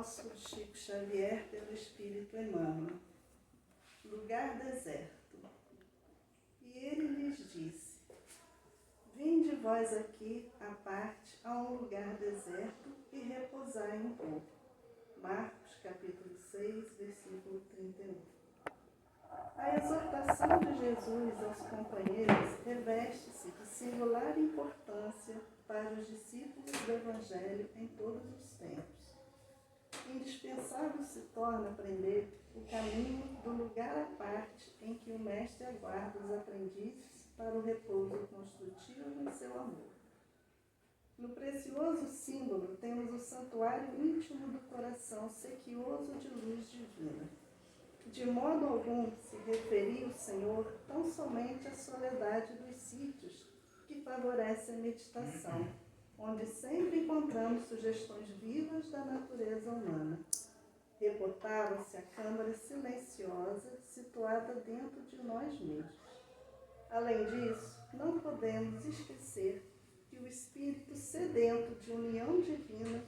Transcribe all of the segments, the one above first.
apóstolo Chico Xavier pelo Espírito Emmanuel. Lugar deserto. E ele lhes disse: vinde vós aqui, à parte, a um lugar deserto e repousai um pouco. Marcos, capítulo 6, versículo 31. A exortação de Jesus aos companheiros reveste-se de singular importância para os discípulos do Evangelho em todos os tempos. Indispensável se torna aprender o caminho do lugar à parte em que o Mestre aguarda os aprendizes para o repouso construtivo em seu amor. No precioso símbolo temos o santuário íntimo do coração sequioso de luz divina. De modo algum se referia o Senhor tão somente à soledade dos sítios que favorece a meditação, onde sempre encontramos sugestões vivas da natureza humana. Reportava-se a câmara silenciosa situada dentro de nós mesmos. Além disso, não podemos esquecer que o espírito sedento de união divina,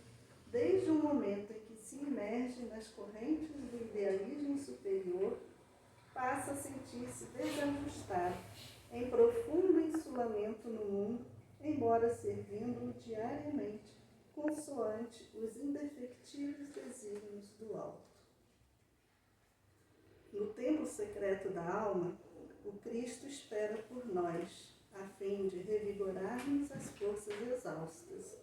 desde o momento em que se imerge nas correntes do idealismo superior, passa a sentir-se desajustado, em profundo insulamento no mundo, embora servindo-o diariamente, consoante os indefectíveis desígnios do alto. No templo secreto da alma, o Cristo espera por nós, a fim de revigorarmos as forças exaustas.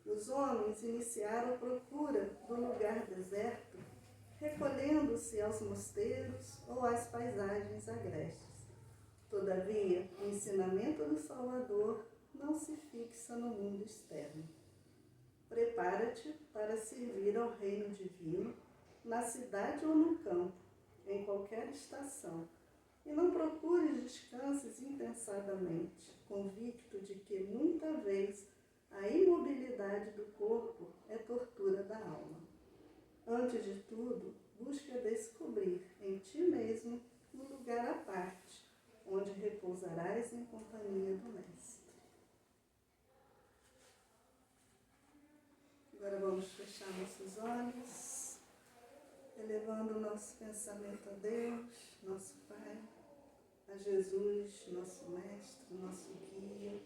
Os homens iniciaram a procura do lugar deserto, recolhendo-se aos mosteiros ou às paisagens agrestes. Todavia, o ensinamento do Salvador não se fixa no mundo externo. Prepara-te para servir ao reino divino, na cidade ou no campo, em qualquer estação, e não procures descanses impensadamente, convicto de que, muita vez, a imobilidade do corpo é tortura da alma. Antes de tudo, busca descobrir em ti mesmo um lugar à parte, onde repousarás em companhia do Mestre. Agora vamos fechar nossos olhos, elevando o nosso pensamento a Deus, nosso Pai, a Jesus, nosso Mestre, nosso Guia,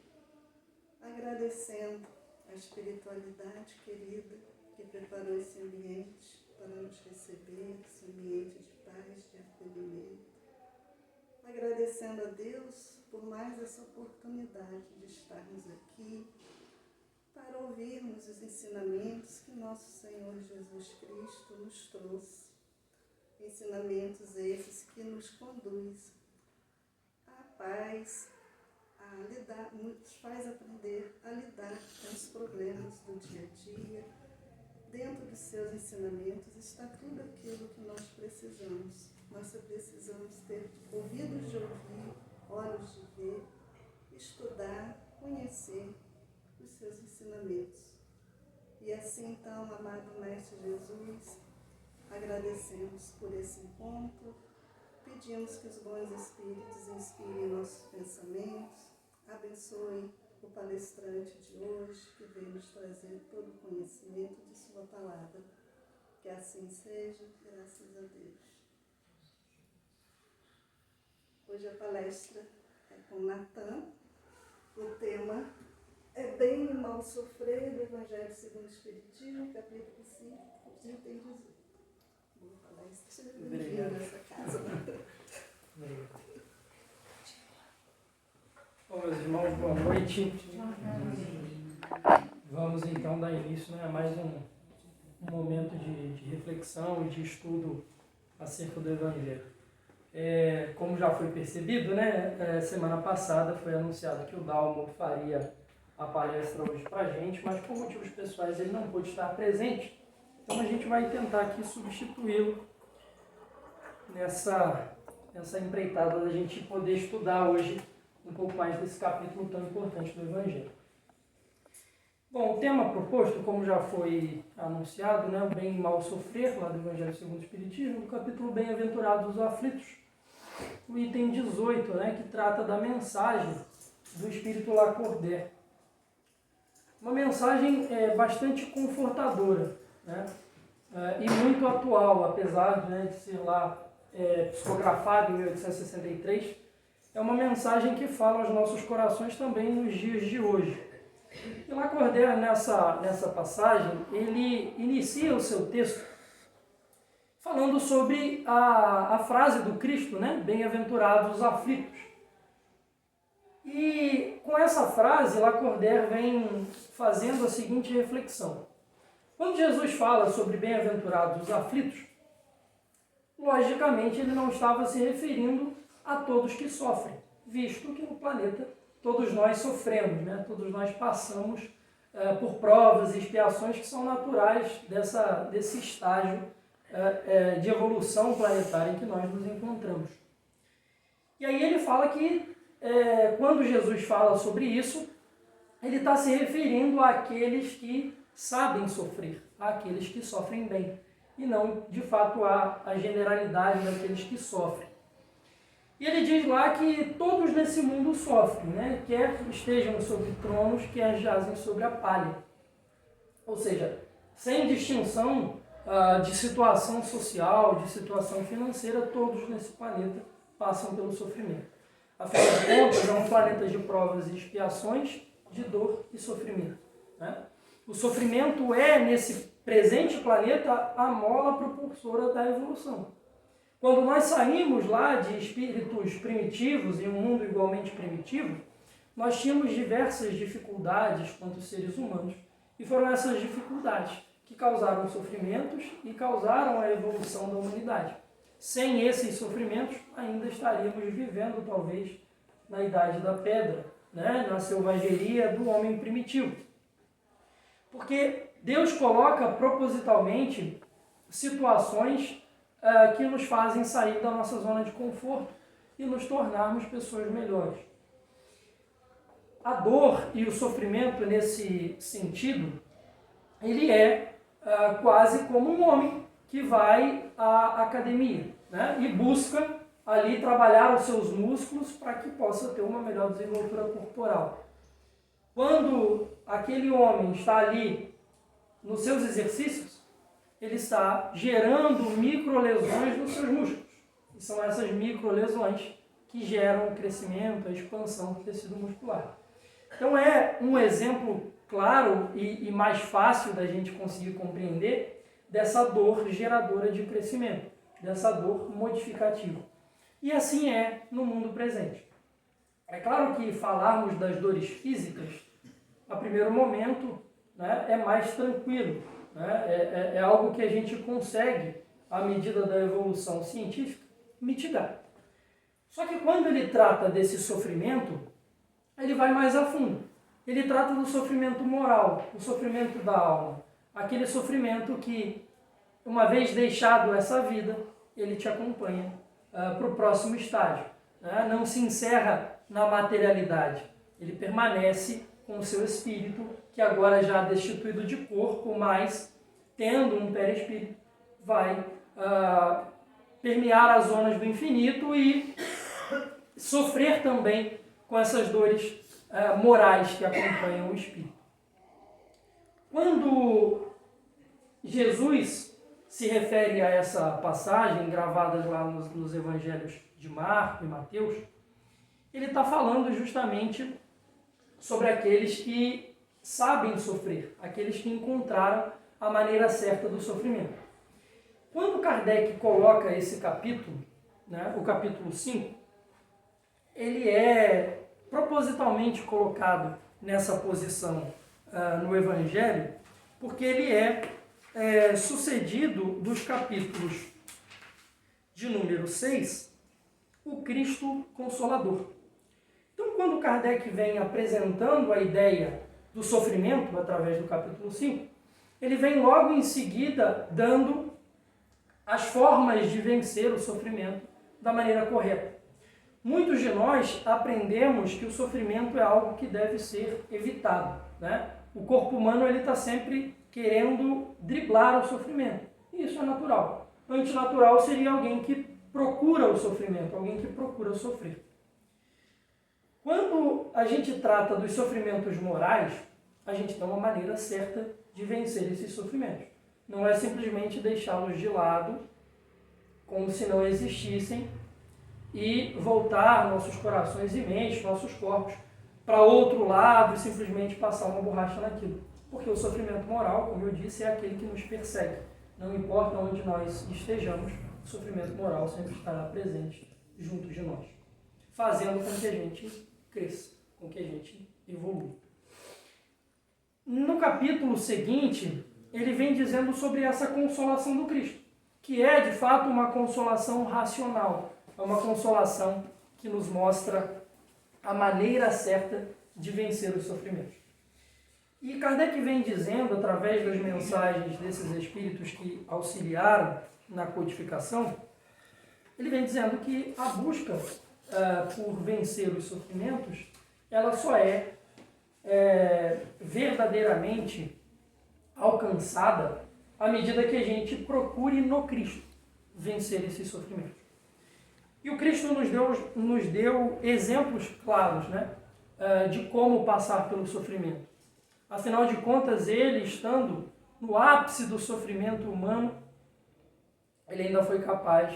agradecendo a espiritualidade querida que preparou esse ambiente para nos receber, esse ambiente de paz, de acolhimento. Agradecendo a Deus por mais essa oportunidade de estarmos aqui para ouvirmos os ensinamentos que nosso Senhor Jesus Cristo nos trouxe. Ensinamentos esses que nos conduzem à paz, nos faz aprender a lidar com os problemas do dia a dia. Dentro dos seus ensinamentos está tudo aquilo que nós precisamos. Nós precisamos ter ouvidos de ouvir, olhos de ver, estudar, conhecer os seus ensinamentos. E assim, então, amado Mestre Jesus, agradecemos por esse encontro, pedimos que os bons Espíritos inspirem nossos pensamentos, abençoem o palestrante de hoje, que veio nos trazer todo o conhecimento de sua palavra. Que assim seja, graças a Deus. Hoje a palestra é com Natan. O tema é Bem e Mal Sofrer, do Evangelho segundo o Espiritismo, capítulo 5, item 18. Boa palestra, seja bem-vindo nessa casa. Bom, meus irmãos, boa noite. Vamos então dar início a mais um momento de reflexão e de estudo acerca do Evangelho. Como já foi percebido, semana passada foi anunciado que o Dalmo faria a palestra hoje para a gente, mas por motivos pessoais ele não pôde estar presente, então a gente vai tentar aqui substituí-lo nessa empreitada da gente poder estudar hoje um pouco mais desse capítulo tão importante do Evangelho. Bom, o tema proposto, como já foi anunciado, o bem e mal sofrer, lá do Evangelho segundo o Espiritismo, o capítulo Bem-aventurados os aflitos, o item 18, que trata da mensagem do Espírito Lacordaire. Uma mensagem bastante confortadora, e muito atual, apesar, né, de ser lá psicografado em 1863, é uma mensagem que fala aos nossos corações também nos dias de hoje. E Lacordaire, nessa passagem, ele inicia o seu texto falando sobre a frase do Cristo, né? Bem-aventurados os aflitos. E com essa frase, Lacordaire vem fazendo a seguinte reflexão. Quando Jesus fala sobre bem-aventurados os aflitos, logicamente ele não estava se referindo a todos que sofrem, visto que no planeta todos nós sofremos, né? Todos nós passamos por provas e expiações que são naturais desse estágio de evolução planetária em que nós nos encontramos. E aí ele fala que, quando Jesus fala sobre isso, ele está se referindo àqueles que sabem sofrer, àqueles que sofrem bem, e não, de fato, a generalidade daqueles que sofrem. E ele diz lá que todos nesse mundo sofrem, né? Quer estejam sobre tronos, quer jazem sobre a palha. Ou seja, sem distinção de situação social, de situação financeira, todos nesse planeta passam pelo sofrimento. Afinal de contas, é um planeta de provas e expiações, de dor e sofrimento, né? O sofrimento é, nesse presente planeta, a mola propulsora da evolução. Quando nós saímos lá de espíritos primitivos, em um mundo igualmente primitivo, nós tínhamos diversas dificuldades quanto seres humanos, e foram essas dificuldades que causaram sofrimentos e causaram a evolução da humanidade. Sem esses sofrimentos, ainda estaríamos vivendo, talvez, na Idade da Pedra, né? Na selvageria do homem primitivo. Porque Deus coloca propositalmente situações que nos fazem sair da nossa zona de conforto e nos tornarmos pessoas melhores. A dor e o sofrimento, nesse sentido, ele é quase como um homem que vai à academia, né? E busca ali trabalhar os seus músculos para que possa ter uma melhor desenvoltura corporal. Quando aquele homem está ali nos seus exercícios, ele está gerando microlesões nos seus músculos. E são essas microlesões que geram o crescimento, a expansão do tecido muscular. Então é um exemplo claro e mais fácil da gente conseguir compreender dessa dor geradora de crescimento, dessa dor modificativa. E assim é no mundo presente. É claro que falarmos das dores físicas, a primeiro momento, né, é mais tranquilo, né? É algo que a gente consegue, à medida da evolução científica, mitigar. Só que quando ele trata desse sofrimento, ele vai mais a fundo. Ele trata do sofrimento moral, o sofrimento da alma. Aquele sofrimento que, uma vez deixado essa vida, ele te acompanha para o próximo estágio, né? Não se encerra na materialidade. Ele permanece com o seu espírito, que agora já destituído de corpo, mas tendo um perispírito, vai permear as zonas do infinito e sofrer também com essas dores morais que acompanham o espírito. Quando Jesus se refere a essa passagem gravada lá nos evangelhos de Marcos e Mateus, ele está falando justamente sobre aqueles que sabem sofrer, aqueles que encontraram a maneira certa do sofrimento. Quando Kardec coloca esse capítulo, né, o capítulo 5, ele é propositalmente colocado nessa posição no Evangelho, porque ele é sucedido dos capítulos de número 6, o Cristo Consolador. Então, quando Kardec vem apresentando a ideia do sofrimento, através do capítulo 5, ele vem logo em seguida dando as formas de vencer o sofrimento da maneira correta. Muitos de nós aprendemos que o sofrimento é algo que deve ser evitado, né? O corpo humano está sempre querendo driblar o sofrimento. E isso é natural. Antinatural seria alguém que procura o sofrimento, alguém que procura sofrer. Quando a gente trata dos sofrimentos morais, a gente tem uma maneira certa de vencer esses sofrimentos. não é simplesmente deixá-los de lado, como se não existissem, e voltar nossos corações e mentes, nossos corpos, para outro lado e simplesmente passar uma borracha naquilo. Porque o sofrimento moral, como eu disse, é aquele que nos persegue. Não importa onde nós estejamos, o sofrimento moral sempre estará presente junto de nós, fazendo com que a gente cresça, com que a gente evolua. No capítulo seguinte, ele vem dizendo sobre essa consolação do Cristo, que é, de fato, uma consolação racional, é uma consolação que nos mostra a maneira certa de vencer os sofrimentos. E Kardec vem dizendo, através das mensagens desses espíritos que auxiliaram na codificação, ele vem dizendo que a busca por vencer os sofrimentos, ela só é verdadeiramente alcançada à medida que a gente procure no Cristo vencer esses sofrimentos. E o Cristo nos deu exemplos claros, né, de como passar pelo sofrimento. Afinal de contas, ele, estando no ápice do sofrimento humano, ele ainda foi capaz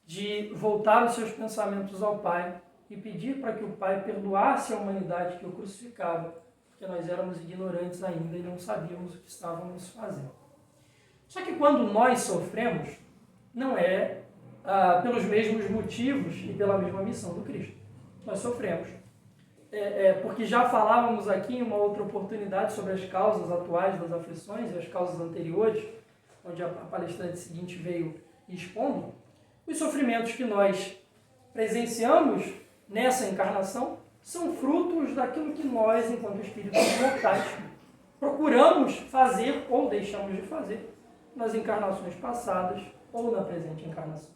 de voltar os seus pensamentos ao Pai e pedir para que o Pai perdoasse a humanidade que o crucificava, porque nós éramos ignorantes ainda e não sabíamos o que estávamos fazendo. Só que quando nós sofremos, não é pelos mesmos motivos e pela mesma missão do Cristo. Nós sofremos porque já falávamos aqui em uma outra oportunidade sobre as causas atuais das aflições e as causas anteriores, onde a palestrante seguinte veio expondo, os sofrimentos que nós presenciamos nessa encarnação são frutos daquilo que nós, enquanto espíritos mortais, procuramos fazer ou deixamos de fazer nas encarnações passadas ou na presente encarnação.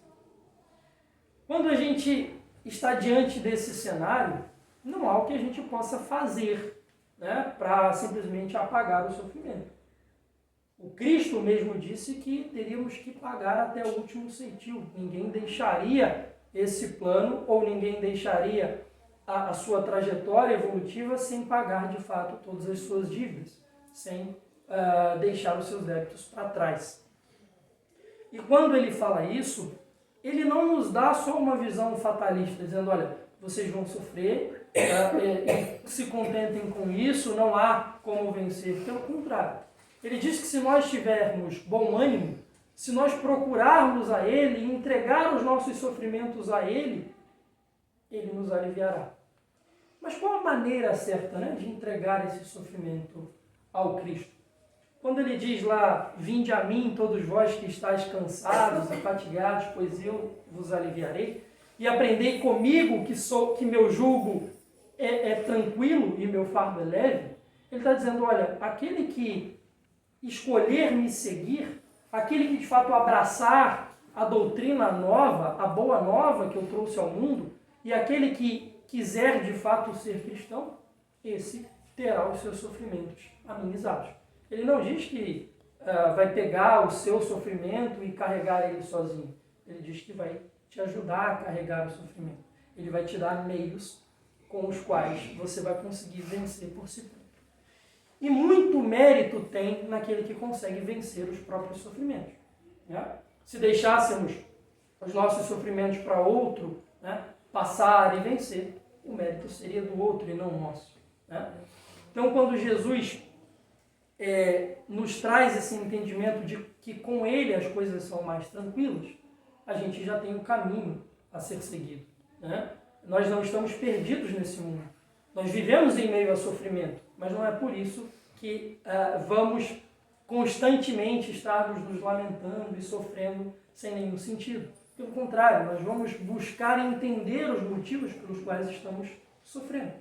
Quando a gente está diante desse cenário, não há o que a gente possa fazer, né, para simplesmente apagar o sofrimento. O Cristo mesmo disse que teríamos que pagar até o último centil. Ninguém deixaria esse plano ou ninguém deixaria a sua trajetória evolutiva sem pagar de fato todas as suas dívidas, sem deixar os seus débitos para trás. E quando ele fala isso, ele não nos dá só uma visão fatalista, dizendo, olha, vocês vão sofrer, se contentem com isso, não há como vencer. Pelo contrário, ele diz que se nós tivermos bom ânimo, se nós procurarmos a Ele e entregar os nossos sofrimentos a Ele, Ele nos aliviará. Mas qual a maneira certa, né, de entregar esse sofrimento ao Cristo? Quando ele diz lá, vinde a mim todos vós que estáis cansados e fatigados, pois eu vos aliviarei, e aprendei comigo que meu jugo é tranquilo e meu fardo é leve, ele está dizendo, olha, aquele que escolher me seguir, aquele que de fato abraçar a doutrina nova, a boa nova que eu trouxe ao mundo, e aquele que quiser de fato ser cristão, esse terá os seus sofrimentos amenizados. Ele não diz que vai pegar o seu sofrimento e carregar ele sozinho. Ele diz que vai te ajudar a carregar o sofrimento. Ele vai te dar meios com os quais você vai conseguir vencer por si próprio. E muito mérito tem naquele que consegue vencer os próprios sofrimentos, né? Se deixássemos os nossos sofrimentos para outro, né, passar e vencer, o mérito seria do outro e não nosso, né? Então, quando Jesus nos traz esse entendimento de que com Ele as coisas são mais tranquilas, a gente já tem um caminho a ser seguido, né? Nós não estamos perdidos nesse mundo. Nós vivemos em meio a sofrimento, mas não é por isso que vamos constantemente estarmos nos lamentando e sofrendo sem nenhum sentido. Pelo contrário, nós vamos buscar entender os motivos pelos quais estamos sofrendo.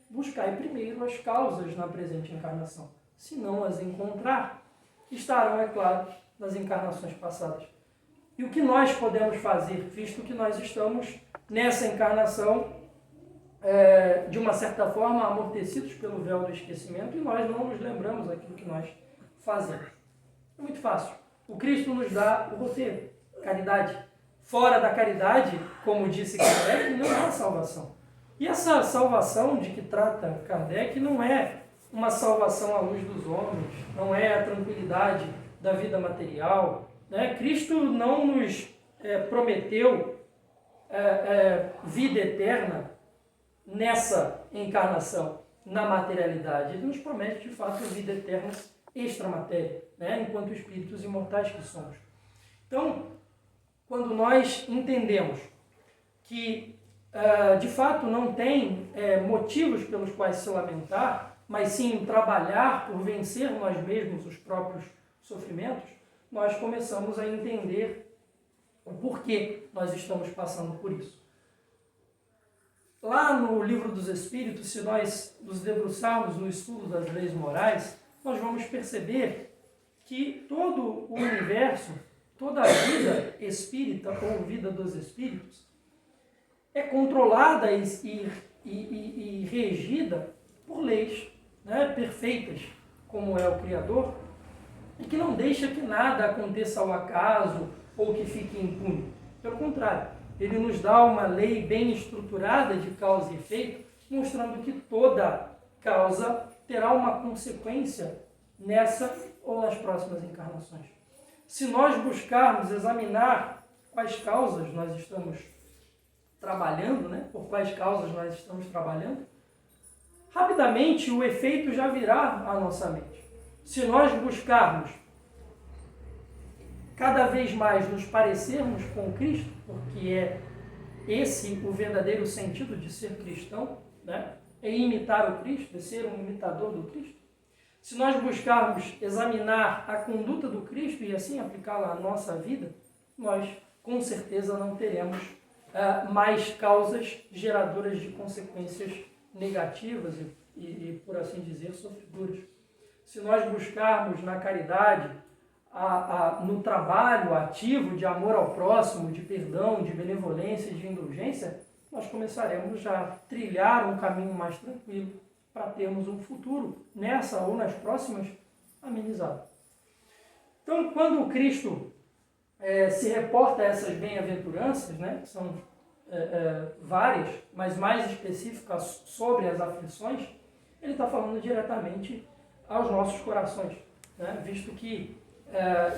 Buscar primeiro as causas na presente encarnação. Se não as encontrar, estarão, é claro, nas encarnações passadas. E o que nós podemos fazer, visto que nós estamos nessa encarnação, de uma certa forma, amortecidos pelo véu do esquecimento, e nós não nos lembramos daquilo que nós fazemos. É muito fácil. O Cristo nos dá o roteiro, caridade. Fora da caridade, como disse Kardec, não há salvação. E essa salvação de que trata Kardec não é uma salvação à luz dos homens, não é a tranquilidade da vida material, né? Cristo não nos prometeu vida eterna nessa encarnação, na materialidade. Ele nos promete, de fato, a vida eterna extra-matéria, né? Enquanto espíritos imortais que somos. Então, quando nós entendemos que, de fato, não tem motivos pelos quais se lamentar, mas sim trabalhar por vencer nós mesmos os próprios sofrimentos, nós começamos a entender o porquê nós estamos passando por isso. Lá no Livro dos Espíritos, se nós nos debruçarmos no estudo das leis morais, nós vamos perceber que todo o universo, toda a vida espírita ou vida dos espíritos é controlada e regida por leis, né, perfeitas, como é o Criador, e que não deixa que nada aconteça ao acaso ou que fique impune. Pelo contrário, ele nos dá uma lei bem estruturada de causa e efeito, mostrando que toda causa terá uma consequência nessa ou nas próximas encarnações. Se nós buscarmos examinar quais causas nós estamos trabalhando, né, por quais causas nós estamos trabalhando, rapidamente o efeito já virá à nossa mente. Se nós buscarmos cada vez mais nos parecermos com Cristo, porque é esse o verdadeiro sentido de ser cristão, né? É imitar o Cristo, é ser um imitador do Cristo. Se nós buscarmos examinar a conduta do Cristo e assim aplicá-la à nossa vida, nós com certeza não teremos mais causas geradoras de consequências negativas e, por assim dizer, sofredoras. Se nós buscarmos na caridade, no trabalho ativo de amor ao próximo, de perdão, de benevolência e de indulgência, nós começaremos a trilhar um caminho mais tranquilo para termos um futuro, nessa ou nas próximas, amenizado. Então, quando o Cristo se reporta a essas bem-aventuranças, né, que são várias, mas mais específicas sobre as aflições, ele está falando diretamente aos nossos corações, né, visto que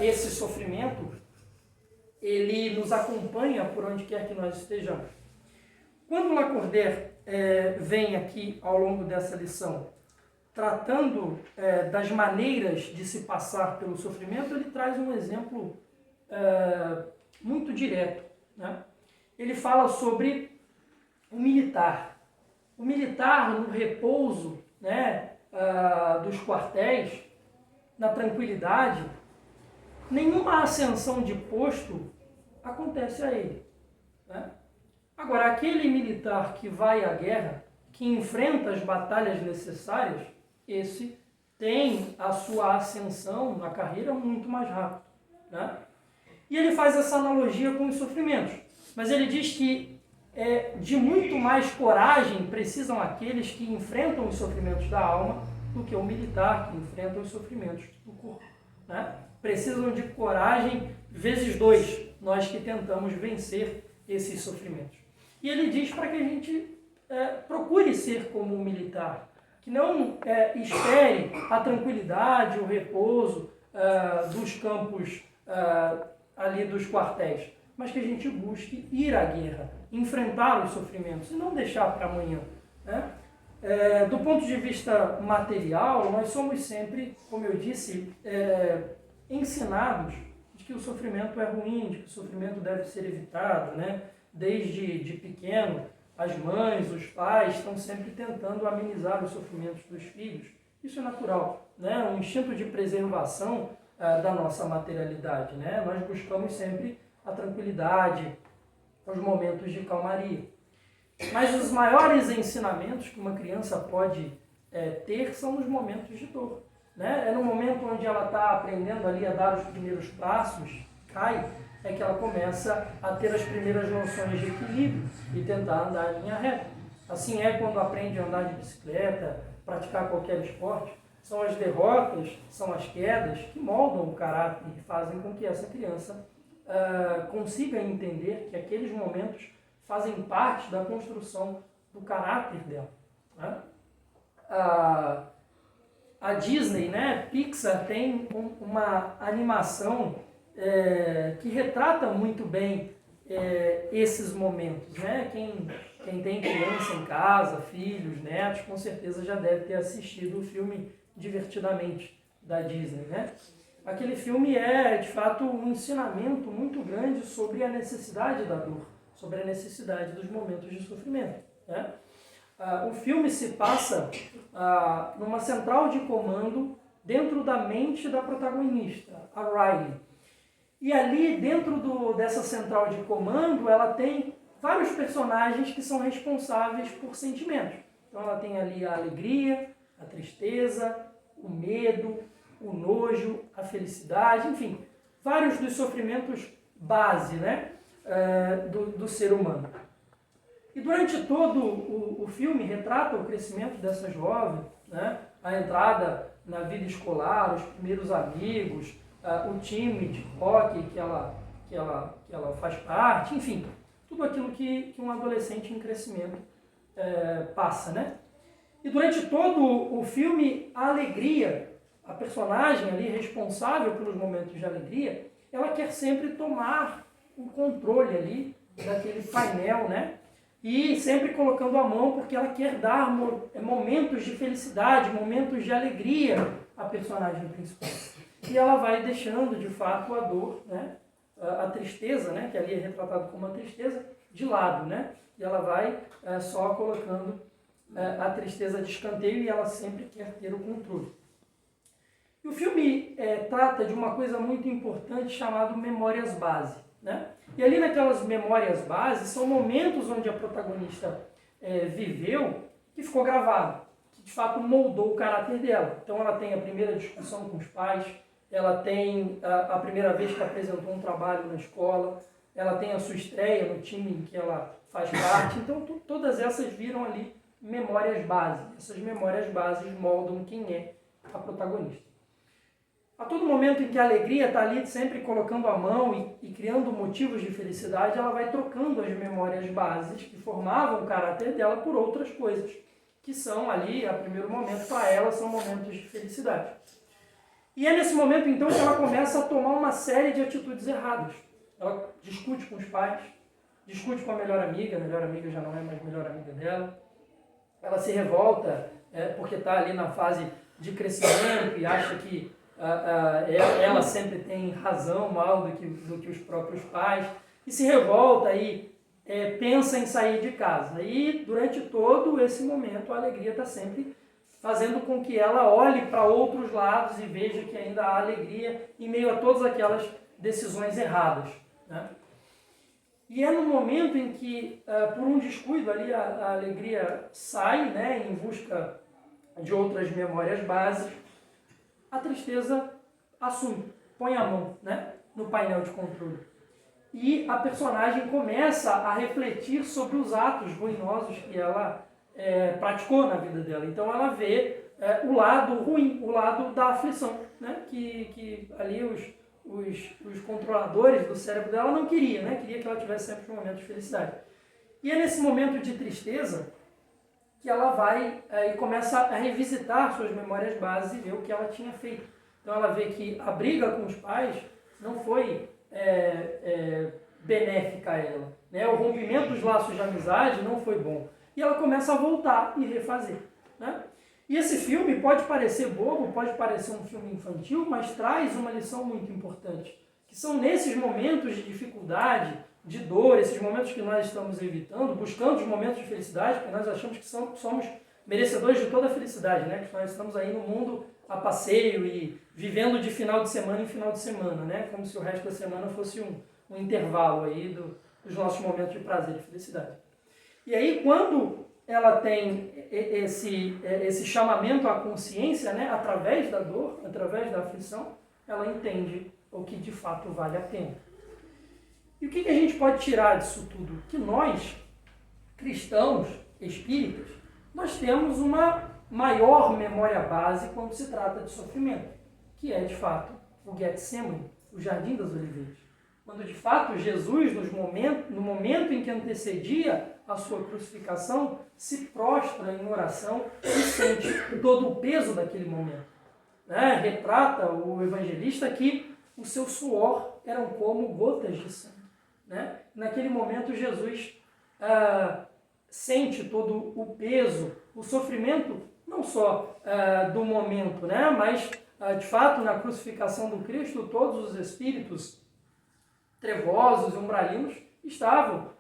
esse sofrimento, ele nos acompanha por onde quer que nós estejamos. Quando Lacordaire vem aqui ao longo dessa lição, tratando das maneiras de se passar pelo sofrimento, ele traz um exemplo muito direto, né? Ele fala sobre o militar. O militar no repouso, né, dos quartéis, na tranquilidade, nenhuma ascensão de posto acontece a ele, né? Agora, aquele militar que vai à guerra, que enfrenta as batalhas necessárias, esse tem a sua ascensão na carreira muito mais rápido, né? E ele faz essa analogia com os sofrimentos. Mas ele diz que de muito mais coragem precisam aqueles que enfrentam os sofrimentos da alma do que o militar que enfrenta os sofrimentos do corpo, né? Precisam de coragem vezes 2, nós que tentamos vencer esses sofrimentos. E ele diz para que a gente procure ser como um militar, que não espere a tranquilidade, o repouso dos campos ali dos quartéis, mas que a gente busque ir à guerra, enfrentar os sofrimentos e não deixar para amanhã, né? Do ponto de vista material, nós somos sempre, como eu disse, ensinados de que o sofrimento é ruim, de que o sofrimento deve ser evitado, né? Desde de pequeno, as mães, os pais estão sempre tentando amenizar os sofrimentos dos filhos. Isso é natural, né? Um instinto de preservação da nossa materialidade, né? Nós buscamos sempre a tranquilidade, os momentos de calmaria. Mas os maiores ensinamentos que uma criança pode ter são nos momentos de dor, né? É no momento onde ela está aprendendo ali a dar os primeiros passos, cai, é que ela começa a ter as primeiras noções de equilíbrio e tentar andar em linha reta. Assim é quando aprende a andar de bicicleta, praticar qualquer esporte. São as derrotas, são as quedas que moldam o caráter e fazem com que essa criança consiga entender que aqueles momentos fazem parte da construção do caráter dela, né? A Disney, né, Pixar, tem uma animação que retrata muito bem esses momentos, né? Quem tem criança em casa, filhos, netos, com certeza já deve ter assistido o filme Divertidamente, da Disney, né? Aquele filme é, de fato, um ensinamento muito grande sobre a necessidade da dor, sobre a necessidade dos momentos de sofrimento, né? O filme se passa numa central de comando dentro da mente da protagonista, a Riley. E ali, dentro dessa central de comando, ela tem vários personagens que são responsáveis por sentimentos. Então ela tem ali a alegria, a tristeza, o medo, o nojo, a felicidade, enfim, vários dos sofrimentos base, né, do ser humano. E durante todo o filme retrata o crescimento dessa jovem, né, a entrada na vida escolar, os primeiros amigos, o time de hockey que ela faz parte, enfim, tudo aquilo que um adolescente em crescimento passa, né? E durante todo o filme, a alegria, a personagem ali responsável pelos momentos de alegria, ela quer sempre tomar o controle ali daquele painel, né? E sempre colocando a mão porque ela quer dar momentos de felicidade, momentos de alegria à personagem principal. E ela vai deixando, de fato, a dor, né? A tristeza, né? Que ali é retratado como a tristeza, de lado, né? E ela vai só colocando a tristeza de escanteio e ela sempre quer ter o controle. E o filme trata de uma coisa muito importante chamada memórias base, né? E ali naquelas memórias base são momentos onde a protagonista viveu que ficou gravado, que de fato moldou o caráter dela. Então ela tem a primeira discussão com os pais, ela tem a primeira vez que apresentou um trabalho na escola, ela tem a sua estreia no time em que ela faz parte. Então todas essas viram ali memórias base. Essas memórias bases moldam quem é a protagonista. A todo momento em que a alegria está ali sempre colocando a mão e criando motivos de felicidade, ela vai trocando as memórias bases que formavam o caráter dela por outras coisas, que são ali, a primeiro momento, para ela, são momentos de felicidade. E é nesse momento, então, que ela começa a tomar uma série de atitudes erradas. Ela discute com os pais, discute com a melhor amiga já não é mais melhor amiga dela. Ela se revolta porque está ali na fase de crescimento e acha que ela sempre tem razão maior do que os próprios pais, e se revolta e pensa em sair de casa. E durante todo esse momento a alegria está sempre fazendo com que ela olhe para outros lados e veja que ainda há alegria em meio a todas aquelas decisões erradas, né? E é no momento em que, por um descuido ali, a alegria sai, né, em busca de outras memórias básicas, a tristeza assume, põe a mão, né, no painel de controle. E a personagem começa a refletir sobre os atos ruinosos que ela praticou na vida dela. Então ela vê o lado ruim, o lado da aflição, né, que ali os controladores do cérebro dela não queriam, né, queria que ela tivesse sempre um momento de felicidade. E é nesse momento de tristeza que ela vai e começa a revisitar suas memórias bases e ver o que ela tinha feito. Então ela vê que a briga com os pais não foi benéfica a ela, né? O rompimento dos laços de amizade não foi bom. E ela começa a voltar e refazer, né? E esse filme pode parecer bobo, pode parecer um filme infantil, mas traz uma lição muito importante, que são nesses momentos de dificuldade, de dor, esses momentos que nós estamos evitando, buscando os momentos de felicidade, porque nós achamos que somos merecedores de toda a felicidade, né? Que nós estamos aí no mundo a passeio e vivendo de final de semana em final de semana, né? Como se o resto da semana fosse um intervalo aí dos nossos momentos de prazer e felicidade. E aí, quando ela tem esse chamamento à consciência, né? Através da dor, através da aflição, ela entende o que de fato vale a pena. E o que a gente pode tirar disso tudo? Que nós, cristãos, espíritas, nós temos uma maior memória base quando se trata de sofrimento, que é, de fato, o Getsemane, o Jardim das Oliveiras. Quando, de fato, Jesus, no momento em que antecedia a sua crucificação, se prostra em oração e sente todo o peso daquele momento. né, retrata o evangelista que o seu suor eram como gotas de sangue. Né? Naquele momento, Jesus sente todo o peso, o sofrimento, não só do momento, né? Mas, de fato, na crucificação do Cristo, todos os espíritos trevosos e umbralinos estavam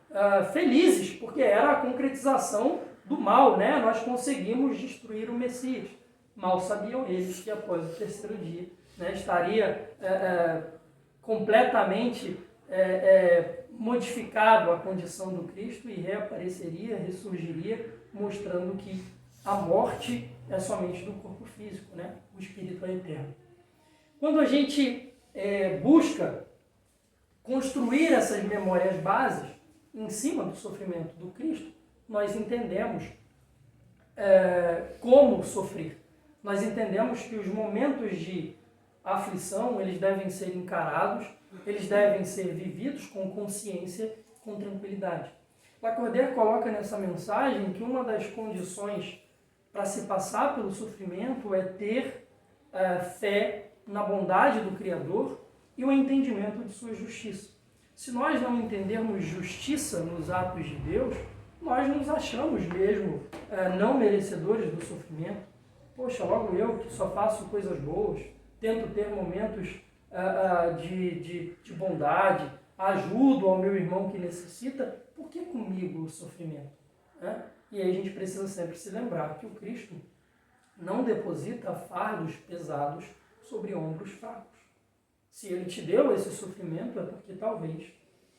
felizes, porque era a concretização do mal, né? Nós conseguimos destruir o Messias. Mal sabiam eles que após o terceiro dia, né, estaria completamente modificado a condição do Cristo e reapareceria, ressurgiria, mostrando que a morte é somente do corpo físico, né? O espírito é eterno. Quando a gente busca construir essas memórias bases em cima do sofrimento do Cristo, nós entendemos como sofrer. Nós entendemos que os momentos de aflição, eles devem ser encarados, eles devem ser vividos com consciência, com tranquilidade. Lacordaire coloca nessa mensagem que uma das condições para se passar pelo sofrimento é ter fé na bondade do Criador e o entendimento de sua justiça. Se nós não entendermos justiça nos atos de Deus, nós nos achamos mesmo não merecedores do sofrimento. Poxa, logo eu que só faço coisas boas, tento ter momentos de bondade, ajudo ao meu irmão que necessita, por que comigo o sofrimento? Né? E aí a gente precisa sempre se lembrar que o Cristo não deposita fardos pesados sobre ombros fracos. Se ele te deu esse sofrimento é porque talvez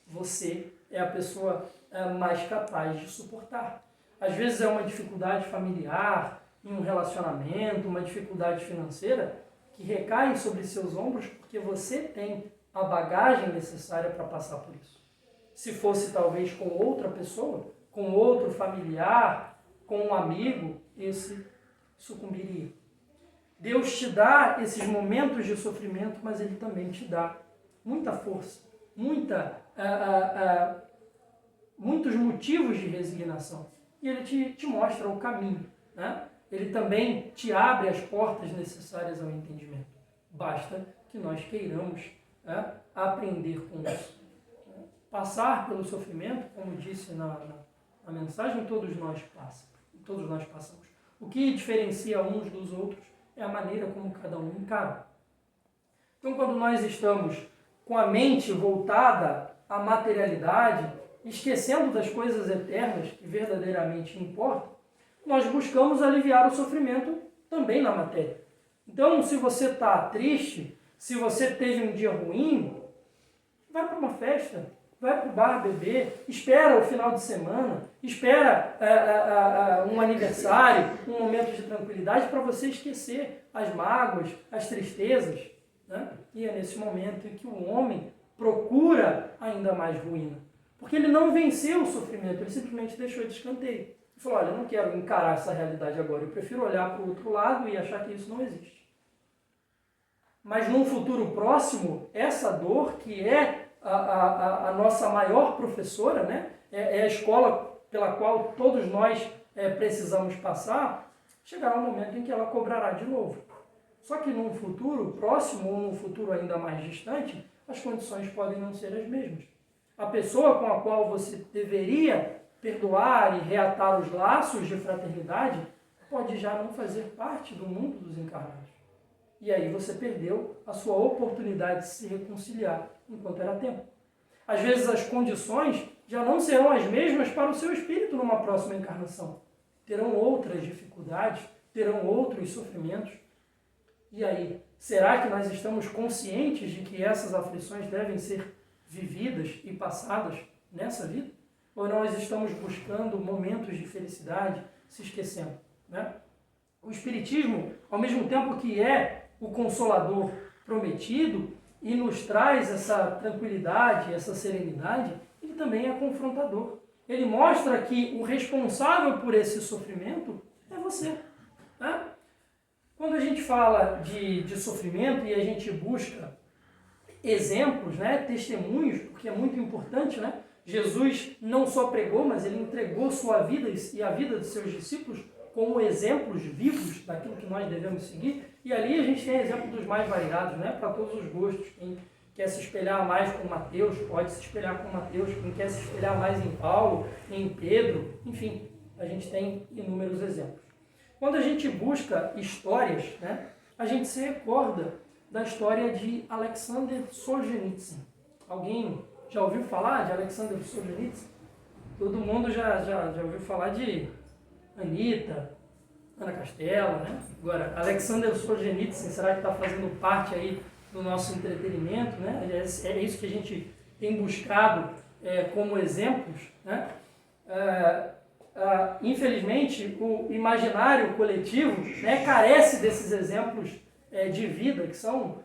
você é a pessoa mais capaz de suportar. Às vezes é uma dificuldade familiar, em um relacionamento, uma dificuldade financeira, que recai sobre seus ombros porque você tem a bagagem necessária para passar por isso. Se fosse talvez com outra pessoa, com outro familiar, com um amigo, esse sucumbiria. Deus te dá esses momentos de sofrimento, mas Ele também te dá muita força, muitos motivos de resignação. E Ele te mostra o caminho, né? Ele também te abre as portas necessárias ao entendimento. Basta que nós queiramos aprender com isso. Passar pelo sofrimento, como disse na mensagem, todos nós passamos. O que diferencia uns dos outros é a maneira como cada um encara. Então, quando nós estamos com a mente voltada à materialidade, esquecendo das coisas eternas que verdadeiramente importam, nós buscamos aliviar o sofrimento também na matéria. Então, se você está triste, se você teve um dia ruim, vai para uma festa, vai para o bar beber, espera o final de semana, espera um aniversário, um momento de tranquilidade para você esquecer as mágoas, as tristezas. Né? E é nesse momento em que o homem procura ainda mais ruína. Porque ele não venceu o sofrimento, ele simplesmente deixou de escanteio. Ele falou, olha, eu não quero encarar essa realidade agora, eu prefiro olhar para o outro lado e achar que isso não existe. Mas num futuro próximo, essa dor, que é a nossa maior professora, né? É a escola pela qual todos nós precisamos passar, chegará um momento em que ela cobrará de novo. Só que num futuro próximo ou num futuro ainda mais distante, as condições podem não ser as mesmas. A pessoa com a qual você deveria perdoar e reatar os laços de fraternidade pode já não fazer parte do mundo dos encarnados. E aí você perdeu a sua oportunidade de se reconciliar enquanto era tempo. Às vezes as condições já não serão as mesmas para o seu espírito numa próxima encarnação. Terão outras dificuldades, terão outros sofrimentos. E aí, será que nós estamos conscientes de que essas aflições devem ser vividas e passadas nessa vida? Ou nós estamos buscando momentos de felicidade, se esquecendo? Né? O Espiritismo, ao mesmo tempo que é o Consolador prometido e nos traz essa tranquilidade, essa serenidade, ele também é confrontador. Ele mostra que o responsável por esse sofrimento é você. Né? Quando a gente fala de sofrimento e a gente busca exemplos, né, testemunhos, porque é muito importante, né? Jesus não só pregou, mas ele entregou sua vida e a vida de seus discípulos como exemplos vivos daquilo que nós devemos seguir, e ali a gente tem exemplo dos mais variados, né? Para todos os gostos. Quem quer se espelhar mais com Mateus, pode se espelhar com Mateus. Quem quer se espelhar mais em Paulo, em Pedro, enfim, a gente tem inúmeros exemplos. Quando a gente busca histórias, né, a gente se recorda da história de Alexander Solzhenitsyn. Alguém já ouviu falar de Alexander Solzhenitsyn? Todo mundo já ouviu falar de Anitta, Ana Castela, né? Agora, Alexander Solzhenitsyn, será que está fazendo parte aí do nosso entretenimento, né? É isso que a gente tem buscado como exemplos, né? Infelizmente, o imaginário coletivo, né, carece desses exemplos de vida, que são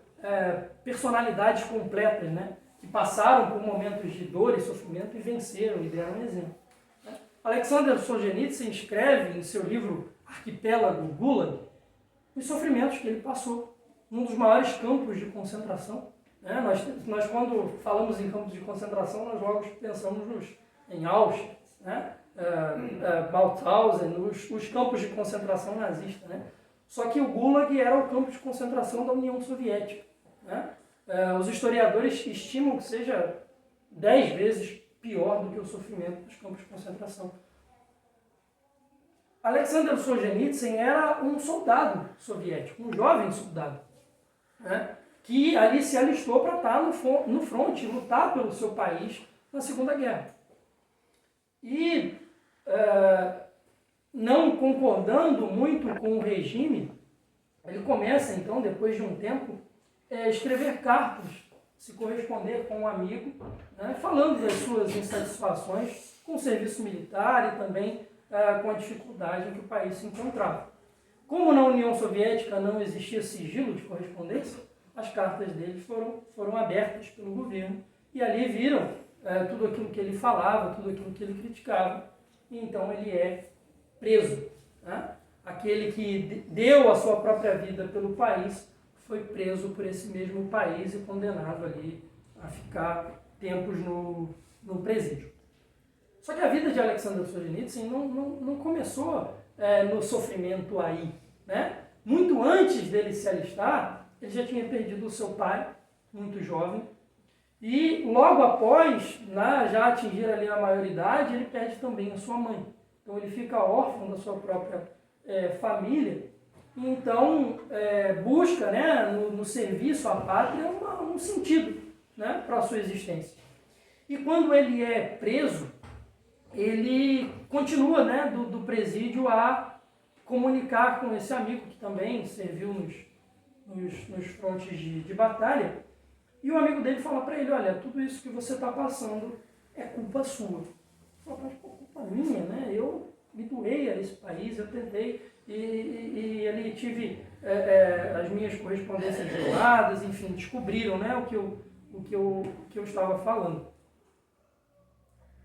personalidades completas, né? Que passaram por momentos de dor e sofrimento e venceram e deram um exemplo. Né? Alexander Solzhenitsyn escreve em seu livro Arquipélago Gulag os sofrimentos que ele passou num dos maiores campos de concentração. Né? Nós, quando falamos em campos de concentração, nós logo pensamos em Auschwitz, né? Mauthausen, os campos de concentração nazista. Né? Só que o Gulag era o campo de concentração da União Soviética. Né? Os historiadores estimam que seja 10 vezes pior do que o sofrimento dos campos de concentração. Alexander Solzhenitsyn era um soldado soviético, um jovem soldado, né, que ali se alistou para estar no fronte, lutar pelo seu país na Segunda Guerra. E, não concordando muito com o regime, ele começa, então, depois de um tempo, escrever cartas, se corresponder com um amigo, né, falando das suas insatisfações com o serviço militar e também com a dificuldade em que o país se encontrava. Como na União Soviética não existia sigilo de correspondência, as cartas dele foram abertas pelo governo e ali viram tudo aquilo que ele falava, tudo aquilo que ele criticava, e então ele é preso. Né? Aquele que deu a sua própria vida pelo país foi preso por esse mesmo país e condenado ali a ficar tempos no presídio. Só que a vida de Alexander Solzhenitsyn não começou no sofrimento aí. Né? Muito antes dele se alistar, ele já tinha perdido o seu pai, muito jovem, e logo após, já atingir ali a maioridade, ele perde também a sua mãe. Então ele fica órfão da sua própria família, e então busca, né, no serviço à pátria um sentido, né, para a sua existência. E quando ele é preso, ele continua, né, do presídio a comunicar com esse amigo que também serviu nos frontes de batalha. E o amigo dele fala para ele, olha, tudo isso que você está passando é culpa sua. Ele fala, mas culpa minha, né? Eu me doei a esse país, eu tentei, e ele tive as minhas correspondências violadas, enfim, descobriram, né, o que eu estava falando.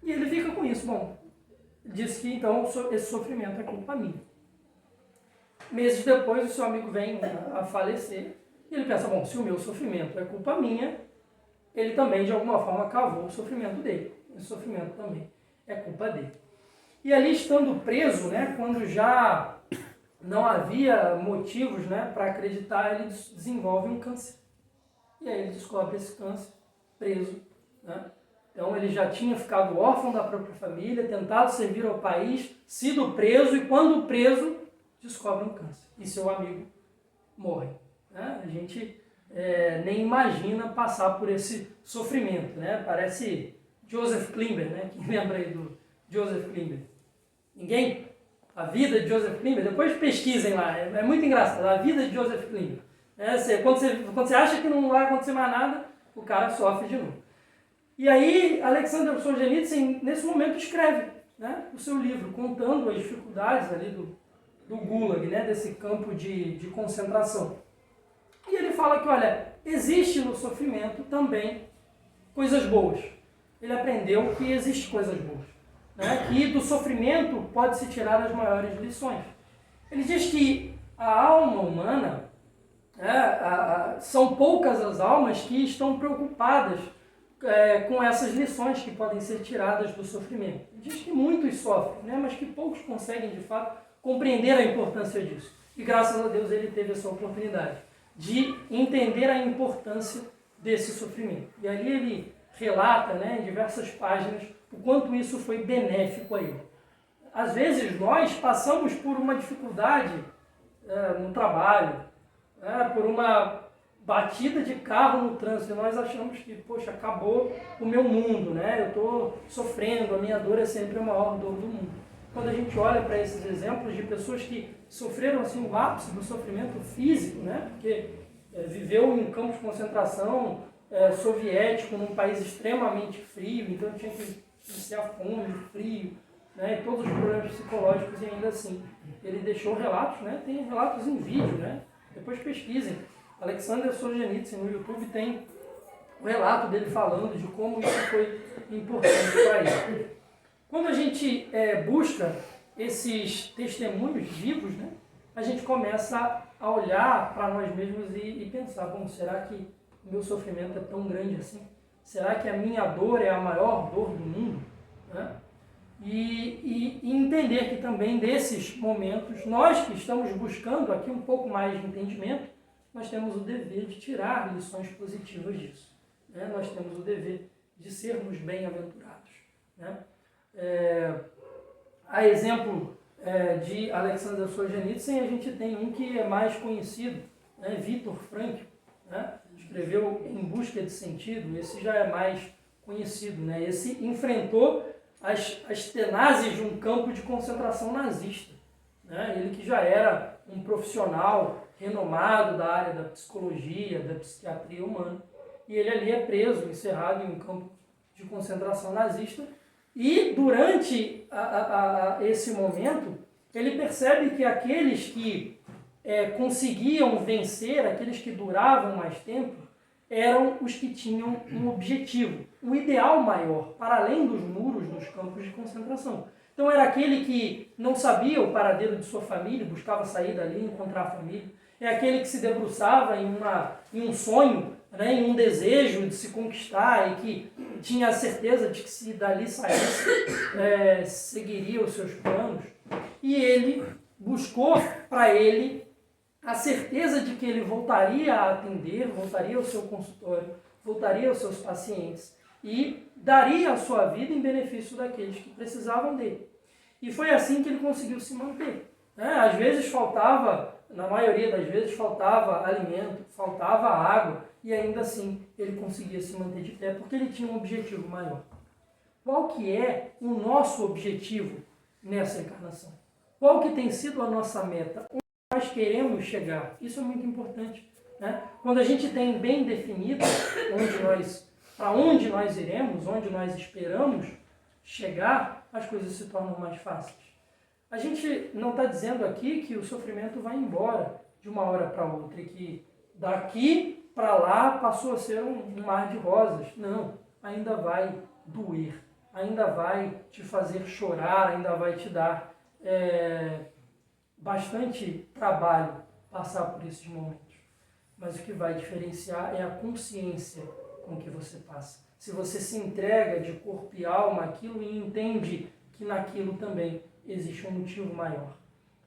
E ele fica com isso. Bom, diz que então esse sofrimento é culpa minha. Meses depois o seu amigo vem a falecer e ele pensa, bom, se o meu sofrimento é culpa minha, ele também de alguma forma cavou o sofrimento dele. Esse sofrimento também é culpa dele. E ali estando preso, né, quando já não havia motivos, né, para acreditar, ele desenvolve um câncer. E aí ele descobre esse câncer preso, né? Então ele já tinha ficado órfão da própria família, tentado servir ao país, sido preso e quando preso, descobre um câncer. E seu amigo morre. Né? A gente nem imagina passar por esse sofrimento. Né? Parece Joseph Klimber, né? Quem lembra aí do Joseph Klimber? Ninguém? A vida de Joseph Klimber, depois pesquisem lá, é muito engraçado, a vida de Joseph Klimber. Quando você acha que não vai acontecer mais nada, o cara sofre de novo. E aí, Alexander Solzhenitsyn, nesse momento, escreve, né, o seu livro, contando as dificuldades ali do Gulag, né, desse campo de concentração. E ele fala que, olha, existe no sofrimento também coisas boas. Ele aprendeu que existem coisas boas. Né, que do sofrimento pode-se tirar as maiores lições. Ele diz que a alma humana, são poucas as almas que estão preocupadas com essas lições que podem ser tiradas do sofrimento. Diz que muitos sofrem, né, mas que poucos conseguem, de fato, compreender a importância disso. E graças a Deus ele teve essa oportunidade de entender a importância desse sofrimento. E ali ele relata, né, em diversas páginas, o quanto isso foi benéfico a ele. Às vezes nós passamos por uma dificuldade no trabalho, por uma batida de carro no trânsito, e nós achamos que, poxa, acabou o meu mundo, né? Eu estou sofrendo, a minha dor é sempre a maior dor do mundo. Quando a gente olha para esses exemplos de pessoas que sofreram assim, o ápice do sofrimento físico, né? Porque viveu em um campo de concentração soviético, num país extremamente frio, então tinha que iniciar fome, frio, né? E todos os problemas psicológicos, e ainda assim ele deixou relatos, né? Tem relatos em vídeo, né? Depois pesquisem. Alexander Solzhenitsyn no YouTube tem o relato dele falando de como isso foi importante para ele. Quando a gente busca esses testemunhos vivos, né, a gente começa a olhar para nós mesmos e pensar, bom, será que o meu sofrimento é tão grande assim? Será que a minha dor é a maior dor do mundo? Né? E entender que também desses momentos, nós que estamos buscando aqui um pouco mais de entendimento, nós temos o dever de tirar lições positivas disso. Né? Nós temos o dever de sermos bem-aventurados. Né? A exemplo de Alexander Solzhenitsyn, a gente tem um que é mais conhecido, né? Viktor Frankl, né? Escreveu Em Busca de Sentido, esse já é mais conhecido. Né? Esse enfrentou as tenases de um campo de concentração nazista. Né? Ele que já era um profissional renomado da área da psicologia, da psiquiatria humana, e ele ali é preso, encerrado em um campo de concentração nazista, e durante esse momento, ele percebe que aqueles que conseguiam vencer, aqueles que duravam mais tempo, eram os que tinham um objetivo, um ideal maior, para além dos muros dos campos de concentração. Então era aquele que não sabia o paradeiro de sua família, buscava sair dali, encontrar a família. É aquele que se debruçava em um sonho, né, em um desejo de se conquistar, e que tinha a certeza de que se dali saísse, seguiria os seus planos. E ele buscou para ele a certeza de que ele voltaria a atender, voltaria ao seu consultório, voltaria aos seus pacientes e daria a sua vida em benefício daqueles que precisavam dele. E foi assim que ele conseguiu se manter. Às vezes faltava, na maioria das vezes, faltava alimento, faltava água, e ainda assim ele conseguia se manter de pé, porque ele tinha um objetivo maior. Qual que é o nosso objetivo nessa encarnação? Qual que tem sido a nossa meta? Onde nós queremos chegar? Isso é muito importante. Né? Quando a gente tem bem definido para onde nós iremos, onde nós esperamos chegar, as coisas se tornam mais fáceis. A gente não está dizendo aqui que o sofrimento vai embora de uma hora para outra e que daqui para lá passou a ser um mar de rosas. Não, ainda vai doer, ainda vai te fazer chorar, ainda vai te dar bastante trabalho passar por esses momentos. Mas o que vai diferenciar é a consciência com que você passa. Se você se entrega de corpo e alma àquilo e entende que naquilo também existe um motivo maior.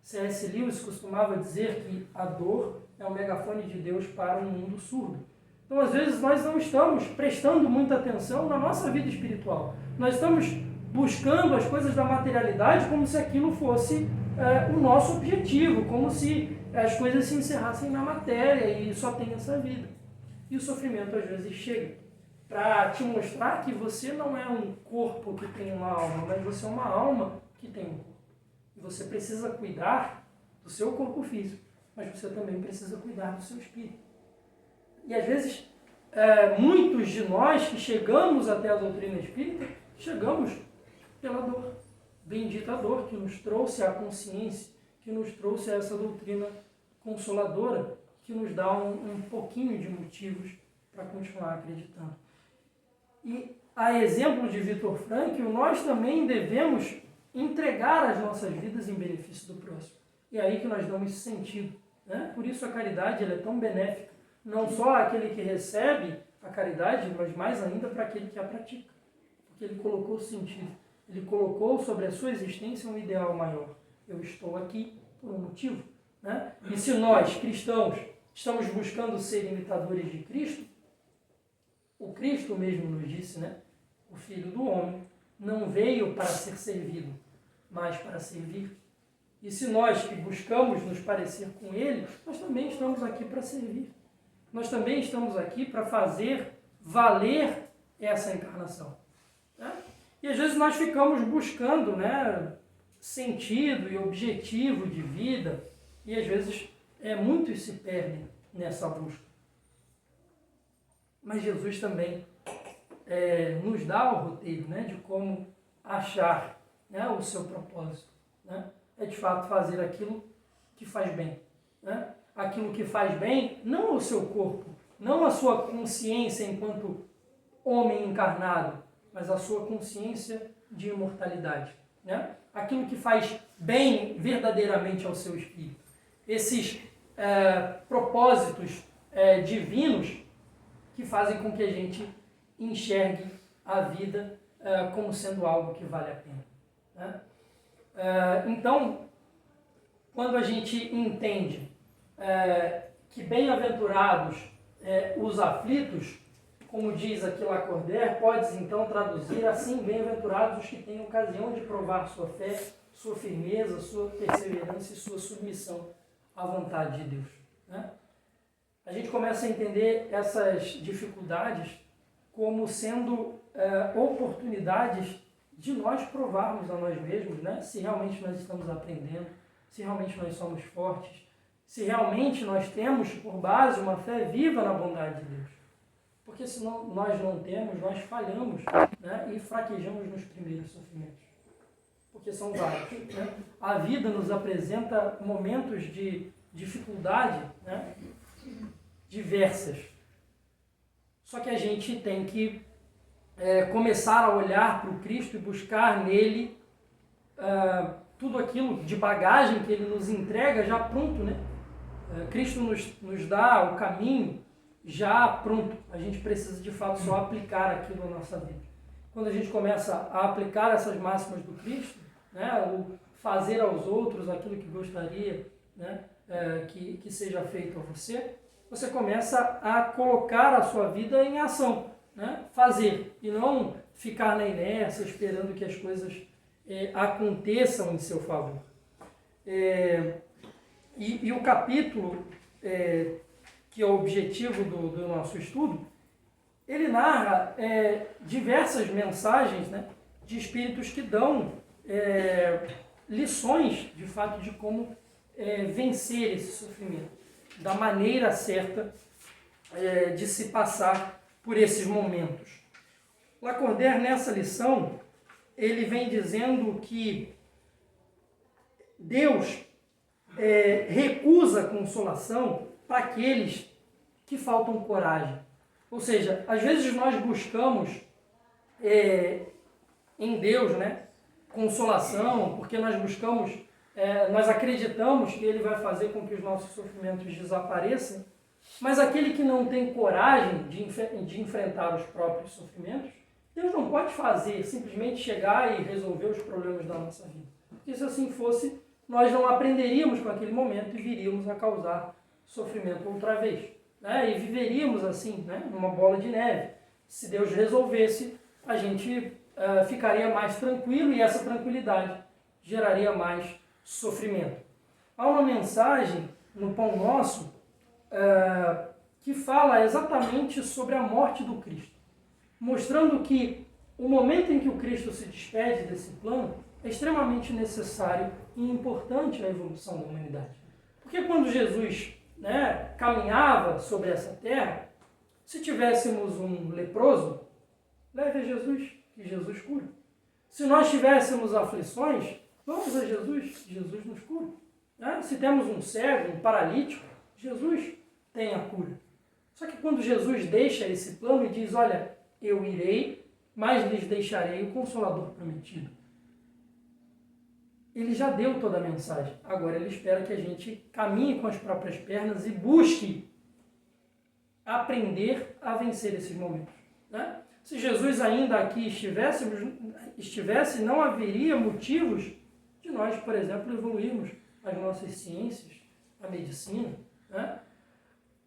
C.S. Lewis costumava dizer que a dor é o megafone de Deus para um mundo surdo. Então, às vezes, nós não estamos prestando muita atenção na nossa vida espiritual. Nós estamos buscando as coisas da materialidade como se aquilo fosse o nosso objetivo, como se as coisas se encerrassem na matéria e só tem essa vida. E o sofrimento, às vezes, chega para te mostrar que você não é um corpo que tem uma alma, mas você é uma alma que tem um corpo. E você precisa cuidar do seu corpo físico, mas você também precisa cuidar do seu espírito. E às vezes, muitos de nós que chegamos até a doutrina espírita, chegamos pela dor. Bendita dor que nos trouxe a consciência, que nos trouxe essa doutrina consoladora, que nos dá um pouquinho de motivos para continuar acreditando. E a exemplo de Viktor Frankl, nós também devemos entregar as nossas vidas em benefício do próximo. E é aí que nós damos sentido. Né? Por isso a caridade ela é tão benéfica. Não só aquele que recebe a caridade, mas mais ainda para aquele que a pratica. Porque ele colocou sentido. Ele colocou sobre a sua existência um ideal maior. Eu estou aqui por um motivo. Né? E se nós, cristãos, estamos buscando ser imitadores de Cristo, o Cristo mesmo nos disse, né? O Filho do Homem não veio para ser servido, mas para servir. E se nós que buscamos nos parecer com Ele, nós também estamos aqui para servir. Nós também estamos aqui para fazer valer essa encarnação. Né? E às vezes nós ficamos buscando, né, sentido e objetivo de vida, e às vezes muitos se perdem nessa busca. Mas Jesus também nos dá o roteiro, né, de como achar, né, o seu propósito. Né? É de fato fazer aquilo que faz bem. Né? Aquilo que faz bem, não o seu corpo, não a sua consciência enquanto homem encarnado, mas a sua consciência de imortalidade. Né? Aquilo que faz bem verdadeiramente ao seu espírito. Esses propósitos divinos que fazem com que a gente enxergue a vida como sendo algo que vale a pena. Né? Então, quando a gente entende que bem-aventurados os aflitos, como diz aqui Lacordaire, pode então traduzir assim: bem-aventurados os que têm ocasião de provar sua fé, sua firmeza, sua perseverança e sua submissão à vontade de Deus. Né? A gente começa a entender essas dificuldades como sendo oportunidades de nós provarmos a nós mesmos, né? Se realmente nós estamos aprendendo, se realmente nós somos fortes, se realmente nós temos por base uma fé viva na bondade de Deus. Porque se nós não temos, nós falhamos, né? E fraquejamos nos primeiros sofrimentos. Porque são vários. Né? A vida nos apresenta momentos de dificuldade, né? Diversas. Só que a gente tem que começar a olhar para o Cristo e buscar nele tudo aquilo de bagagem que ele nos entrega já pronto, né? Cristo nos dá o caminho já pronto. A gente precisa de fato só aplicar aquilo na nossa vida. Quando a gente começa a aplicar essas máximas do Cristo, né? O fazer aos outros aquilo que gostaria, né? Que seja feito a você, você começa a colocar a sua vida em ação, né? Fazer, e não ficar na inércia esperando que as coisas aconteçam em seu favor. E o capítulo, que é o objetivo do nosso estudo, ele narra diversas mensagens, né, de espíritos que dão lições, de fato, de como vencer esse sofrimento, da maneira certa de se passar por esses momentos. Lacordaire, nessa lição, ele vem dizendo que Deus recusa consolação para aqueles que faltam coragem. Ou seja, às vezes nós buscamos em Deus, né, consolação, porque nós buscamos, nós acreditamos que Ele vai fazer com que os nossos sofrimentos desapareçam, mas aquele que não tem coragem de enfrentar os próprios sofrimentos, Deus não pode fazer, simplesmente chegar e resolver os problemas da nossa vida. Porque se assim fosse, nós não aprenderíamos com aquele momento e viríamos a causar sofrimento outra vez. Né? E viveríamos assim, né, numa bola de neve. Se Deus resolvesse, a gente ficaria mais tranquilo e essa tranquilidade geraria mais sofrimento. Há uma mensagem no Pão Nosso que fala exatamente sobre a morte do Cristo, mostrando que o momento em que o Cristo se despede desse plano é extremamente necessário e importante à evolução da humanidade. Porque quando Jesus, né, caminhava sobre essa terra, se tivéssemos um leproso, leve a Jesus, que Jesus cura. Se nós tivéssemos aflições, vamos a Jesus, Jesus nos cura. Né? Se temos um cego, um paralítico, Jesus tem a cura. Só que quando Jesus deixa esse plano e diz, olha, eu irei, mas lhes deixarei o Consolador prometido. Ele já deu toda a mensagem. Agora ele espera que a gente caminhe com as próprias pernas e busque aprender a vencer esses momentos. Né? Se Jesus ainda aqui estivesse, não haveria motivos de nós, por exemplo, evoluirmos as nossas ciências, a medicina, né?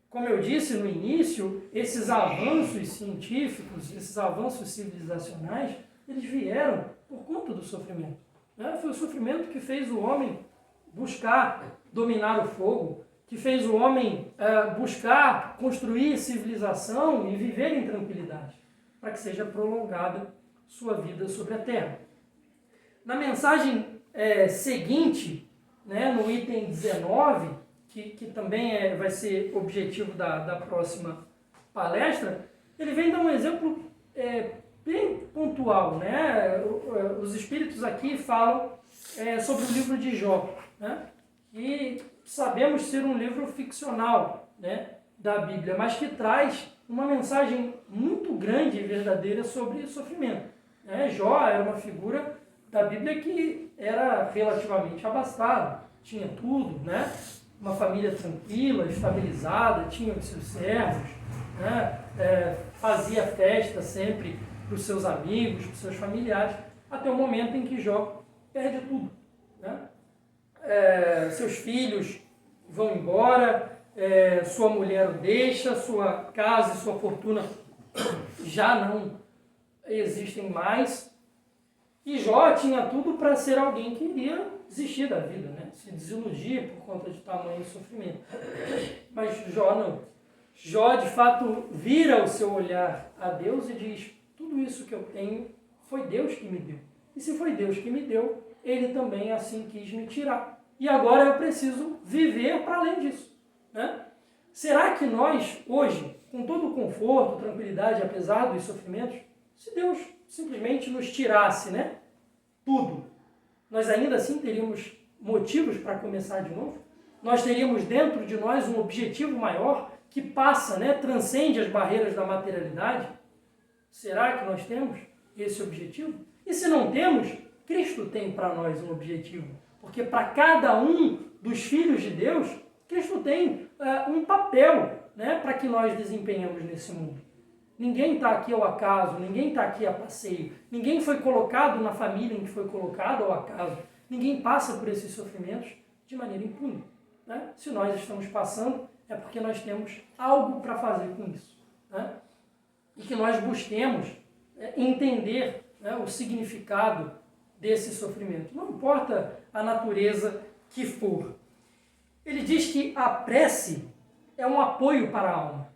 Como eu disse no início, esses avanços científicos, esses avanços civilizacionais, eles vieram por conta do sofrimento, né? Foi o sofrimento que fez o homem buscar dominar o fogo, que fez o homem buscar construir civilização e viver em tranquilidade, para que seja prolongada sua vida sobre a Terra. Na mensagem seguinte, né, no item 19, que também vai ser objetivo da próxima palestra, ele vem dar um exemplo bem pontual, né? Os espíritos aqui falam sobre o livro de Jó, né? E sabemos ser um livro ficcional, né, da Bíblia, mas que traz uma mensagem muito grande e verdadeira sobre sofrimento, né? Jó era uma figura da Bíblia que era relativamente abastada, tinha tudo, né? Uma família tranquila, estabilizada, tinha os seus servos, né? Fazia festa sempre para os seus amigos, para os seus familiares, até o momento em que Jó perde tudo, né? Seus filhos vão embora, sua mulher o deixa, sua casa e sua fortuna já não existem mais. E Jó tinha tudo para ser alguém que iria desistir da vida, né? Se desiludir por conta de tamanho sofrimento. Mas Jó não. Jó, de fato, vira o seu olhar a Deus e diz: tudo isso que eu tenho foi Deus que me deu. E se foi Deus que me deu, Ele também assim quis me tirar. E agora eu preciso viver para além disso, né? Será que nós, hoje, com todo o conforto, tranquilidade, apesar dos sofrimentos, se Deus simplesmente nos tirasse, né, tudo, nós ainda assim teríamos motivos para começar de novo? Nós teríamos dentro de nós um objetivo maior que passa, né, transcende as barreiras da materialidade? Será que nós temos esse objetivo? E se não temos, Cristo tem para nós um objetivo. Porque para cada um dos filhos de Deus, Cristo tem um papel, né, para que nós desempenhamos nesse mundo. Ninguém está aqui ao acaso, ninguém está aqui a passeio, ninguém foi colocado na família em que foi colocado ao acaso, ninguém passa por esses sofrimentos de maneira impune, né? Se nós estamos passando, é porque nós temos algo para fazer com isso, né? E que nós busquemos entender, né, o significado desse sofrimento, não importa a natureza que for. Ele diz que a prece é um apoio para a alma.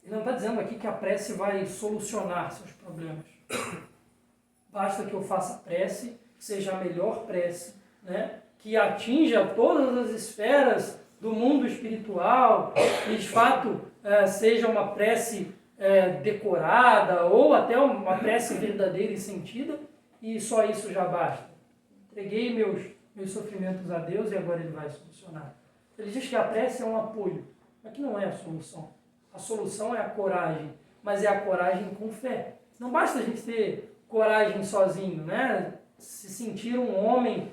Ele não está dizendo aqui que a prece vai solucionar seus problemas. Basta que eu faça prece, seja a melhor prece, né, que atinja todas as esferas do mundo espiritual, e de fato seja uma prece decorada, ou até uma prece verdadeira e sentida, e só isso já basta. Entreguei meus sofrimentos a Deus e agora Ele vai solucionar. Ele diz que a prece é um apoio, mas que não é a solução. A solução é a coragem, mas é a coragem com fé. Não basta a gente ter coragem sozinho, né? Se sentir um homem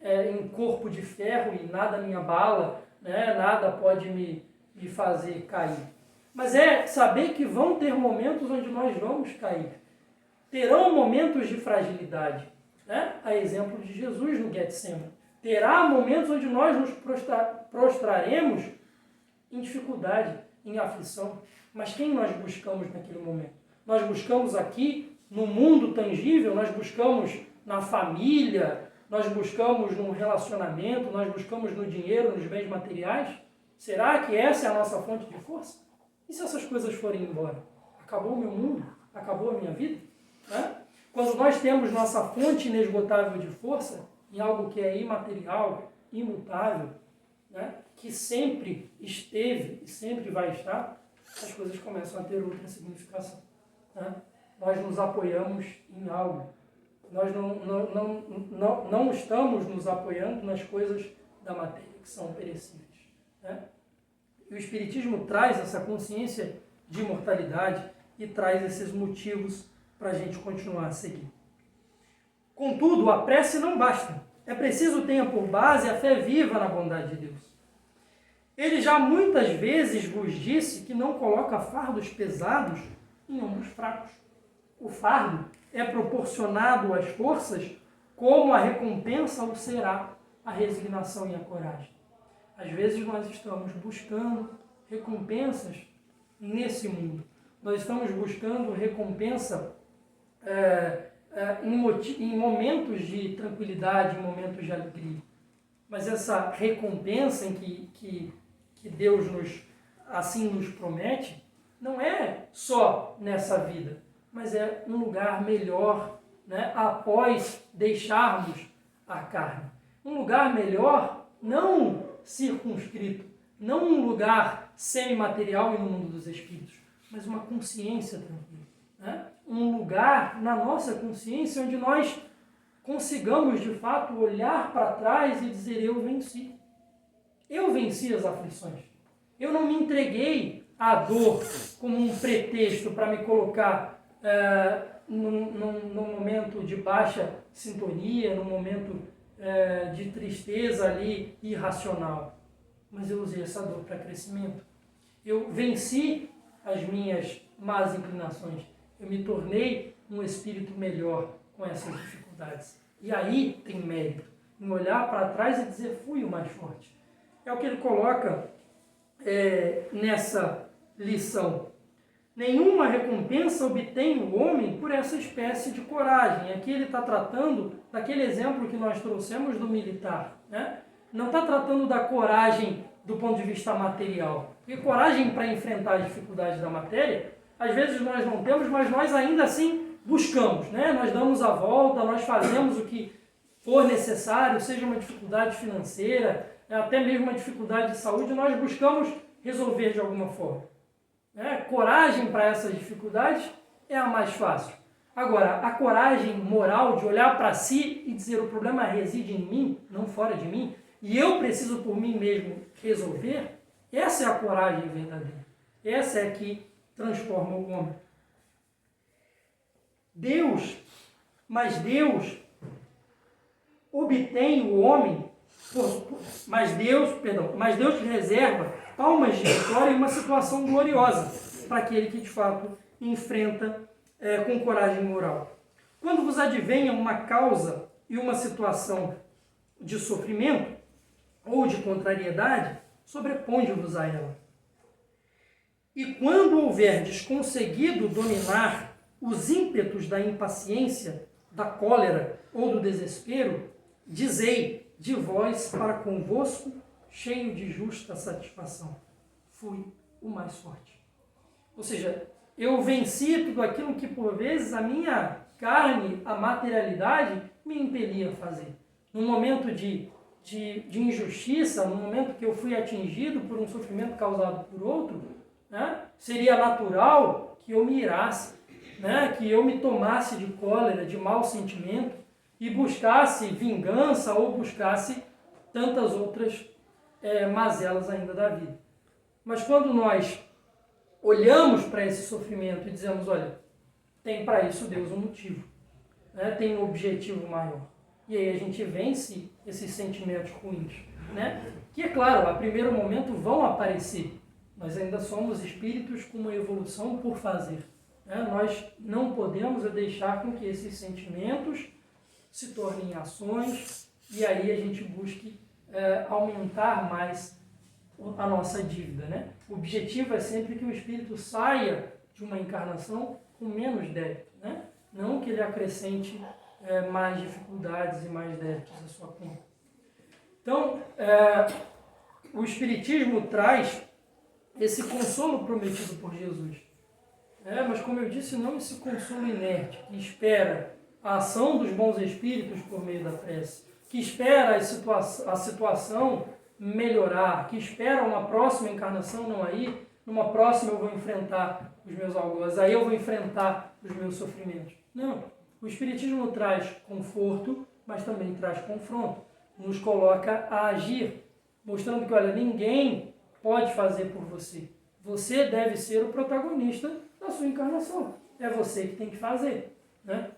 em corpo de ferro e nada me abala, né? Nada pode me fazer cair. Mas é saber que vão ter momentos onde nós vamos cair. Terão momentos de fragilidade, né? A exemplo de Jesus no Getsemane. Terá momentos onde nós nos prostraremos em dificuldade, em aflição. Mas quem nós buscamos naquele momento? Nós buscamos aqui no mundo tangível, nós buscamos na família, nós buscamos no relacionamento, nós buscamos no dinheiro, nos bens materiais? Será que essa é a nossa fonte de força? E se essas coisas forem embora? Acabou o meu mundo? Acabou a minha vida? Né? Quando nós temos nossa fonte inesgotável de força em algo que é imaterial, imutável, né, que sempre esteve e sempre vai estar, as coisas começam a ter outra significação. Né? Nós nos apoiamos em algo. Nós não estamos nos apoiando nas coisas da matéria, que são perecíveis. Né? E o Espiritismo traz essa consciência de imortalidade e traz esses motivos para a gente continuar a seguir. Contudo, a prece não basta. É preciso ter por base a fé viva na bondade de Deus. Ele já muitas vezes vos disse que não coloca fardos pesados em ombros fracos. O fardo é proporcionado às forças como a recompensa o será a resignação e a coragem. Às vezes nós estamos buscando recompensas nesse mundo. Nós estamos buscando recompensa em momentos de tranquilidade, em momentos de alegria. Mas essa recompensa em que Deus assim nos promete, não é só nessa vida, mas é um lugar melhor, né, após deixarmos a carne. Um lugar melhor, não circunscrito, não um lugar semimaterial e no mundo dos espíritos, mas uma consciência tranquila. Né? Um lugar na nossa consciência onde nós consigamos de fato olhar para trás e dizer: eu venci. Eu venci as aflições. Eu não me entreguei à dor como um pretexto para me colocar num momento de baixa sintonia, num momento de tristeza ali irracional. Mas eu usei essa dor para crescimento. Eu venci as minhas más inclinações. Eu me tornei um espírito melhor com essas dificuldades. E aí tem mérito em olhar para trás e dizer: fui o mais forte. É o que ele coloca nessa lição. Nenhuma recompensa obtém o homem por essa espécie de coragem. Aqui ele está tratando daquele exemplo que nós trouxemos do militar. Né? Não está tratando da coragem do ponto de vista material. Porque coragem para enfrentar as dificuldades da matéria, às vezes nós não temos, mas nós ainda assim buscamos. Né? Nós damos a volta, nós fazemos o que for necessário, seja uma dificuldade financeira, até mesmo uma dificuldade de saúde, nós buscamos resolver de alguma forma. Coragem para essas dificuldades é a mais fácil. Agora, a coragem moral de olhar para si e dizer: o problema reside em mim, não fora de mim, e eu preciso por mim mesmo resolver, essa é a coragem verdadeira. Essa é que transforma o homem. Deus obtém o homem, mas Deus reserva palmas de vitória e uma situação gloriosa para aquele que de fato enfrenta com coragem moral. Quando vos advenha uma causa e uma situação de sofrimento ou de contrariedade, sobreponde-vos a ela. E quando houverdes conseguido dominar os ímpetos da impaciência, da cólera ou do desespero, dizei de vós para convosco, cheio de justa satisfação: fui o mais forte. Ou seja, eu venci tudo aquilo que por vezes a minha carne, a materialidade, me impelia a fazer. Num momento de injustiça, no momento que eu fui atingido por um sofrimento causado por outro, né, seria natural que eu me irasse, né, que eu me tomasse de cólera, de mau sentimento e buscasse vingança ou buscasse tantas outras mazelas ainda da vida. Mas quando nós olhamos para esse sofrimento e dizemos: olha, tem para isso Deus um motivo, né, tem um objetivo maior. E aí a gente vence esses sentimentos ruins, né? Que, é claro, a primeiro momento vão aparecer. Nós ainda somos espíritos com uma evolução por fazer. Né? Nós não podemos deixar com que esses sentimentos se tornem ações e aí a gente busque aumentar mais a nossa dívida. Né? O objetivo é sempre que o espírito saia de uma encarnação com menos débito, né? Não que ele acrescente mais dificuldades e mais débitos à sua conta. Então, o Espiritismo traz esse consolo prometido por Jesus. Mas, como eu disse, não esse consolo inerte, que espera a ação dos bons espíritos por meio da prece, que espera a situação melhorar, que espera uma próxima encarnação, não aí, numa próxima eu vou enfrentar os meus algozes, aí eu vou enfrentar os meus sofrimentos. Não. O Espiritismo traz conforto, mas também traz confronto. Nos coloca a agir, mostrando que, olha, ninguém pode fazer por você. Você deve ser o protagonista da sua encarnação. É você que tem que fazer. Né?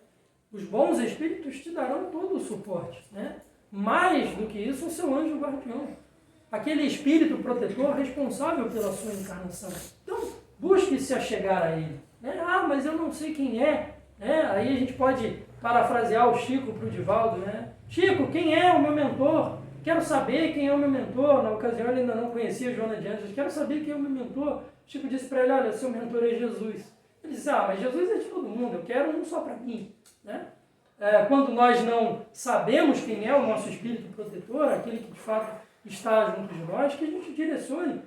Os bons espíritos te darão todo o suporte. Né? Mais do que isso, o seu anjo guardião. Aquele espírito protetor responsável pela sua encarnação. Então, busque se achegar a ele. Né? Mas eu não sei quem é. Aí a gente pode parafrasear o Chico para o Divaldo, né? Chico, quem é o meu mentor? Quero saber quem é o meu mentor. Na ocasião ele ainda não conhecia Joana de Ângeles. Quero saber quem é o meu mentor. Chico disse para ele, olha, seu mentor é Jesus. Ele disse, mas Jesus é de todo mundo, eu quero um só para mim. Né? Quando nós não sabemos quem é o nosso espírito protetor, aquele que de fato está junto de nós, que a gente direcione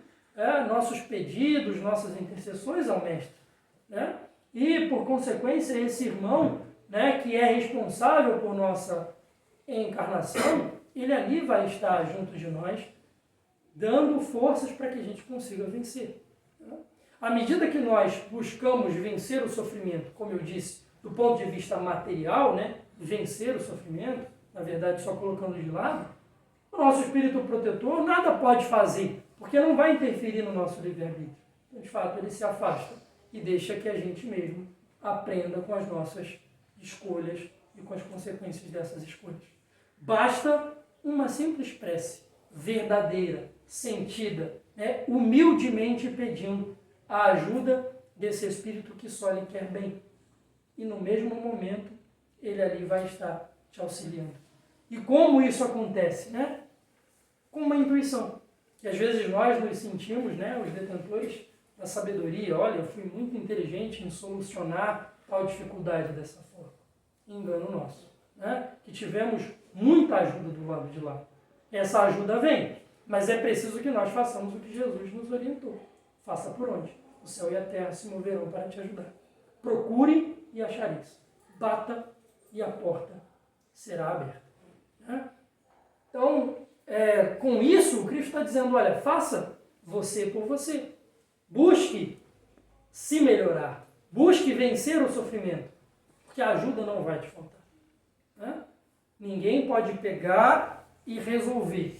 nossos pedidos, nossas intercessões ao Mestre. Né? E, por consequência, esse irmão, né, que é responsável por nossa encarnação, ele ali vai estar junto de nós, dando forças para que a gente consiga vencer. Né? À medida que nós buscamos vencer o sofrimento, como eu disse, do ponto de vista material, né, vencer o sofrimento, na verdade só colocando de lado, o nosso espírito protetor nada pode fazer, porque não vai interferir no nosso livre-arbítrio. Então, de fato, ele se afasta e deixa que a gente mesmo aprenda com as nossas escolhas e com as consequências dessas escolhas. Basta uma simples prece, verdadeira, sentida, né, humildemente pedindo a ajuda desse Espírito que só lhe quer bem. E no mesmo momento, ele ali vai estar te auxiliando. E como isso acontece? Né? Com uma intuição. Que às vezes nós nos sentimos, né, os detentores da sabedoria, olha, eu fui muito inteligente em solucionar tal dificuldade dessa forma. Engano nosso. Né? Que tivemos muita ajuda do lado de lá. Essa ajuda vem, mas é preciso que nós façamos o que Jesus nos orientou. Faça por onde? O céu e a terra se moverão para te ajudar. Procure e achareis. Bata e a porta será aberta. Né? Então, com isso, o Cristo está dizendo, olha, faça você por você. Busque se melhorar. Busque vencer o sofrimento. Porque a ajuda não vai te faltar. Né? Ninguém pode pegar e resolver.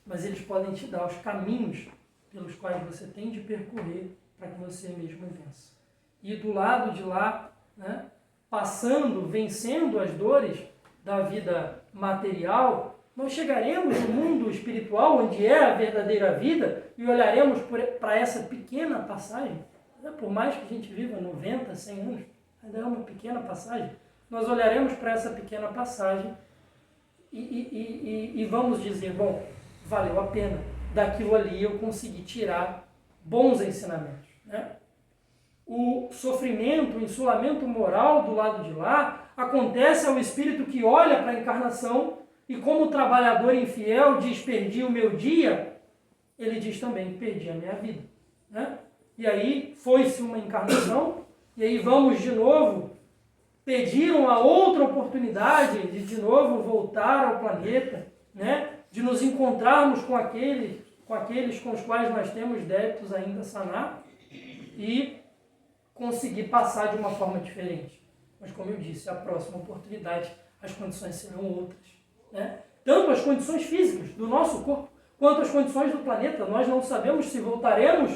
Mas eles podem te dar os caminhos pelos quais você tem de percorrer para que você mesmo vença. E do lado de lá, né, passando, vencendo as dores da vida material, nós chegaremos no mundo espiritual, onde é a verdadeira vida, e olharemos para essa pequena passagem, né, por mais que a gente viva 90, 100 anos, ainda é uma pequena passagem, nós olharemos para essa pequena passagem e vamos dizer, bom, valeu a pena, daquilo ali eu consegui tirar bons ensinamentos. Né? O sofrimento, o insulamento moral do lado de lá acontece ao espírito que olha para a encarnação e como o trabalhador infiel diz, perdi o meu dia, ele diz também, perdi a minha vida. Né? E aí foi-se uma encarnação, e aí vamos de novo pedir uma outra oportunidade de novo voltar ao planeta, né? De nos encontrarmos com aqueles com os quais nós temos débitos ainda a sanar e conseguir passar de uma forma diferente. Mas, como eu disse, a próxima oportunidade, as condições serão outras. Né? Tanto as condições físicas do nosso corpo, quanto as condições do planeta. Nós não sabemos se voltaremos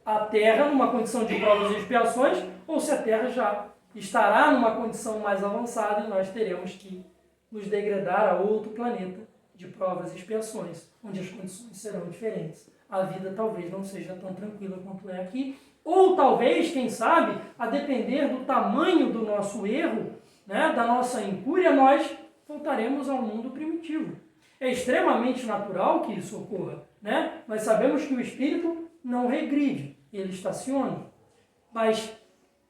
à Terra numa condição de provas e expiações, ou se a Terra já estará numa condição mais avançada e nós teremos que nos degradar a outro planeta de provas e expiações, onde as condições serão diferentes. A vida talvez não seja tão tranquila quanto é aqui, ou talvez, quem sabe, a depender do tamanho do nosso erro, né, da nossa incúria, nós voltaremos ao mundo primitivo. É extremamente natural que isso ocorra, né? Nós sabemos que o espírito não regride, ele estaciona. Mas,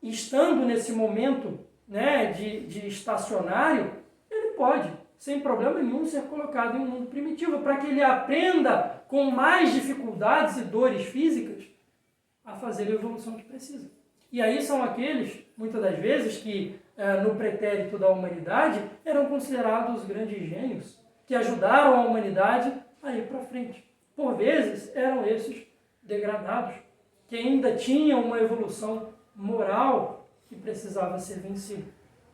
estando nesse momento, né, de estacionário, ele pode, sem problema nenhum, ser colocado em um mundo primitivo, para que ele aprenda, com mais dificuldades e dores físicas, a fazer a evolução que precisa. E aí são aqueles, muitas das vezes, que no pretérito da humanidade eram considerados os grandes gênios, que ajudaram a humanidade a ir para frente. Por vezes eram esses degradados, que ainda tinham uma evolução moral que precisava ser vencida.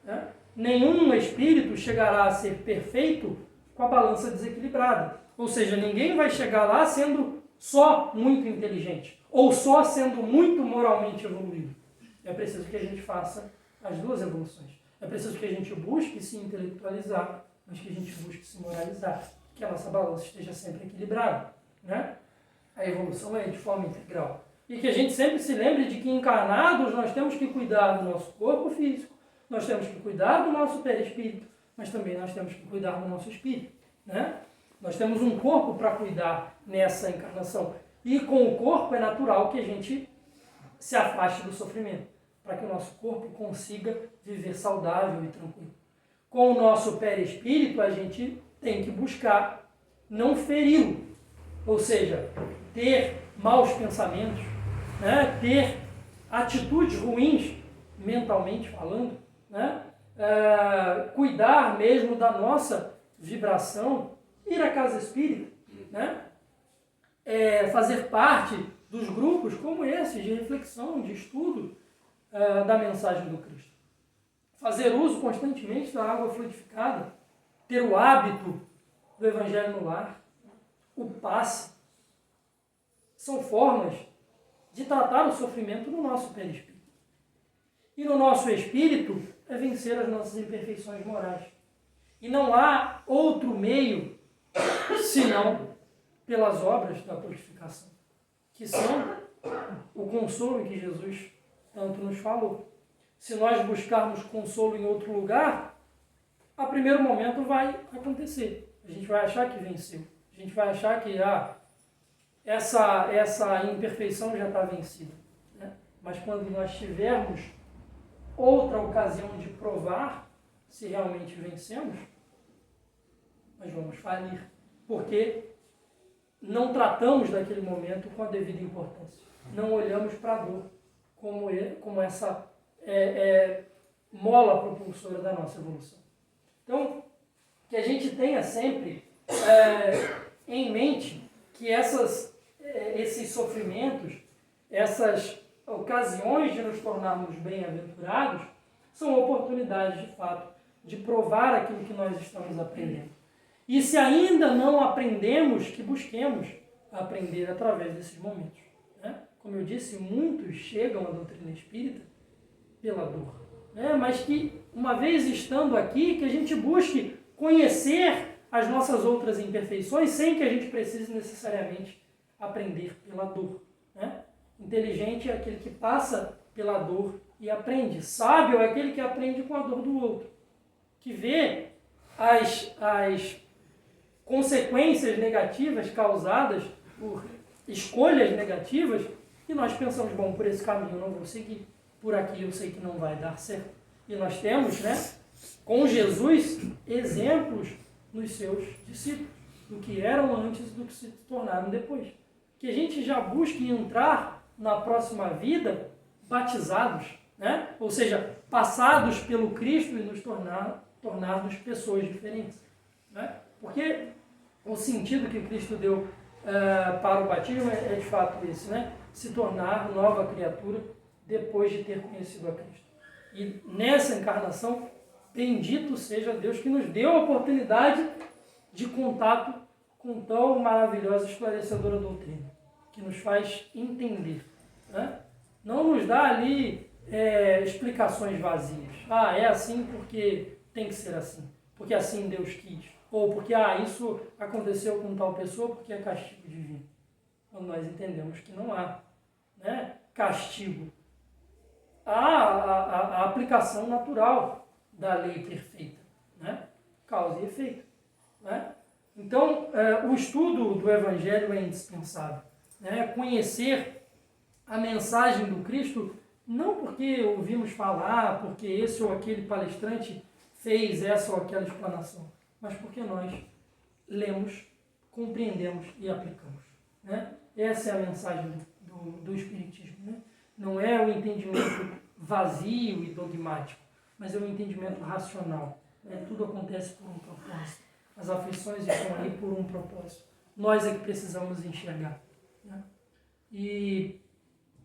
Né? Nenhum espírito chegará a ser perfeito com a balança desequilibrada. Ou seja, ninguém vai chegar lá sendo só muito inteligente, ou só sendo muito moralmente evoluído. É preciso que a gente faça as duas evoluções. É preciso que a gente busque se intelectualizar, mas que a gente busque se moralizar, que a nossa balança esteja sempre equilibrada. Né? A evolução é de forma integral. E que a gente sempre se lembre de que encarnados nós temos que cuidar do nosso corpo físico, Nós temos que cuidar do nosso perispírito, mas também nós temos que cuidar do nosso espírito, né? Nós temos um corpo para cuidar nessa encarnação. E com o corpo é natural que a gente se afaste do sofrimento, para que o nosso corpo consiga viver saudável e tranquilo. Com o nosso perispírito, a gente tem que buscar não feri-lo, ou seja, ter maus pensamentos, né? Ter atitudes ruins, mentalmente falando, né? Cuidar mesmo da nossa vibração, ir à casa espírita, né? Fazer parte dos grupos como esse, de reflexão, de estudo da mensagem do Cristo. Fazer uso constantemente da água fluidificada, ter o hábito do Evangelho no lar, o passe, são formas de tratar o sofrimento no nosso perispírito. E no nosso espírito é vencer as nossas imperfeições morais. E não há outro meio senão pelas obras da purificação, que são o consolo que Jesus tanto nos falou. Se nós buscarmos consolo em outro lugar, a primeiro momento vai acontecer. A gente vai achar que venceu. A gente vai achar que essa imperfeição já está vencida, né? Mas quando nós tivermos outra ocasião de provar se realmente vencemos, nós vamos falir. Porque não tratamos daquele momento com a devida importância. Não olhamos para a dor como essa mola propulsora da nossa evolução. Então, que a gente tenha sempre em mente que esses sofrimentos, essas ocasiões de nos tornarmos bem-aventurados, são oportunidades, de fato, de provar aquilo que nós estamos aprendendo. E se ainda não aprendemos, que busquemos aprender através desses momentos, né? Como eu disse, muitos chegam à doutrina espírita pela dor, né? Mas que, uma vez estando aqui, que a gente busque conhecer as nossas outras imperfeições sem que a gente precise necessariamente aprender pela dor, né? Inteligente é aquele que passa pela dor e aprende. Sábio é aquele que aprende com a dor do outro, que vê as consequências negativas causadas por escolhas negativas e nós pensamos, bom, por esse caminho eu não vou seguir, por aqui eu sei que não vai dar certo. E nós temos, né, com Jesus, exemplos nos seus discípulos, do que eram antes e do que se tornaram depois. Que a gente já busque entrar na próxima vida batizados, né? Ou seja, passados pelo Cristo e nos tornarmos pessoas diferentes, né? Porque o sentido que Cristo deu para o batismo é de fato esse, né? Se tornar nova criatura depois de ter conhecido a Cristo. E nessa encarnação, bendito seja Deus que nos deu a oportunidade de contato com tão maravilhosa e esclarecedora doutrina, que nos faz entender, né? Não nos dá ali explicações vazias. É assim porque tem que ser assim, porque assim Deus quis. Ou porque isso aconteceu com tal pessoa porque é castigo divino. Quando nós entendemos que não há, né, castigo. Há a aplicação natural da lei perfeita, né? Causa e efeito, né? Então, o estudo do Evangelho é indispensável, né? Conhecer a mensagem do Cristo, não porque ouvimos falar, porque esse ou aquele palestrante fez essa ou aquela explanação, mas porque nós lemos, compreendemos e aplicamos, né? Essa é a mensagem do Espiritismo, né? Não é o entendimento vazio e dogmático, mas é o entendimento racional, né? Tudo acontece por um propósito. As aflições estão ali por um propósito. Nós é que precisamos enxergar, né? E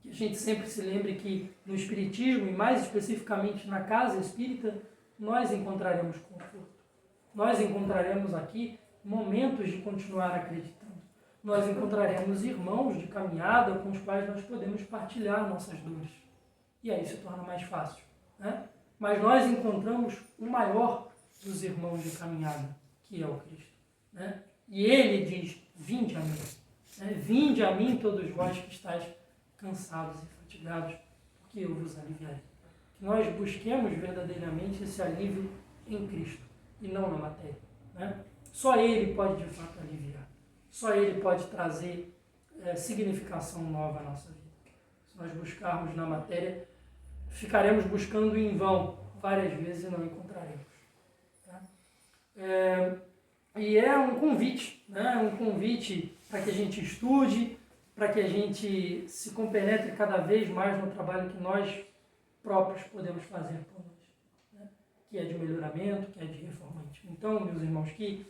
que a gente sempre se lembre que no Espiritismo, e mais especificamente na casa espírita, nós encontraremos conforto. Nós encontraremos aqui momentos de continuar acreditando. Nós encontraremos irmãos de caminhada com os quais nós podemos partilhar nossas dores. E aí se torna mais fácil, né? Mas nós encontramos o maior dos irmãos de caminhada, que é o Cristo, né? E ele diz, vinde a mim, né? Vinde a mim todos vós que estáis cansados e fatigados, porque eu vos aliviarei. que nós busquemos verdadeiramente esse alívio em Cristo e não na matéria, né? Só Ele pode de fato aliviar, só Ele pode trazer significação nova à nossa vida. Se nós buscarmos na matéria, ficaremos buscando em vão várias vezes e não encontraremos. Tá? E é um convite, né? Um convite para que a gente estude, para que a gente se compenetre cada vez mais no trabalho que nós próprios podemos fazer por nós, né? Que é de melhoramento, que é de reforma íntima. Então, meus irmãos, que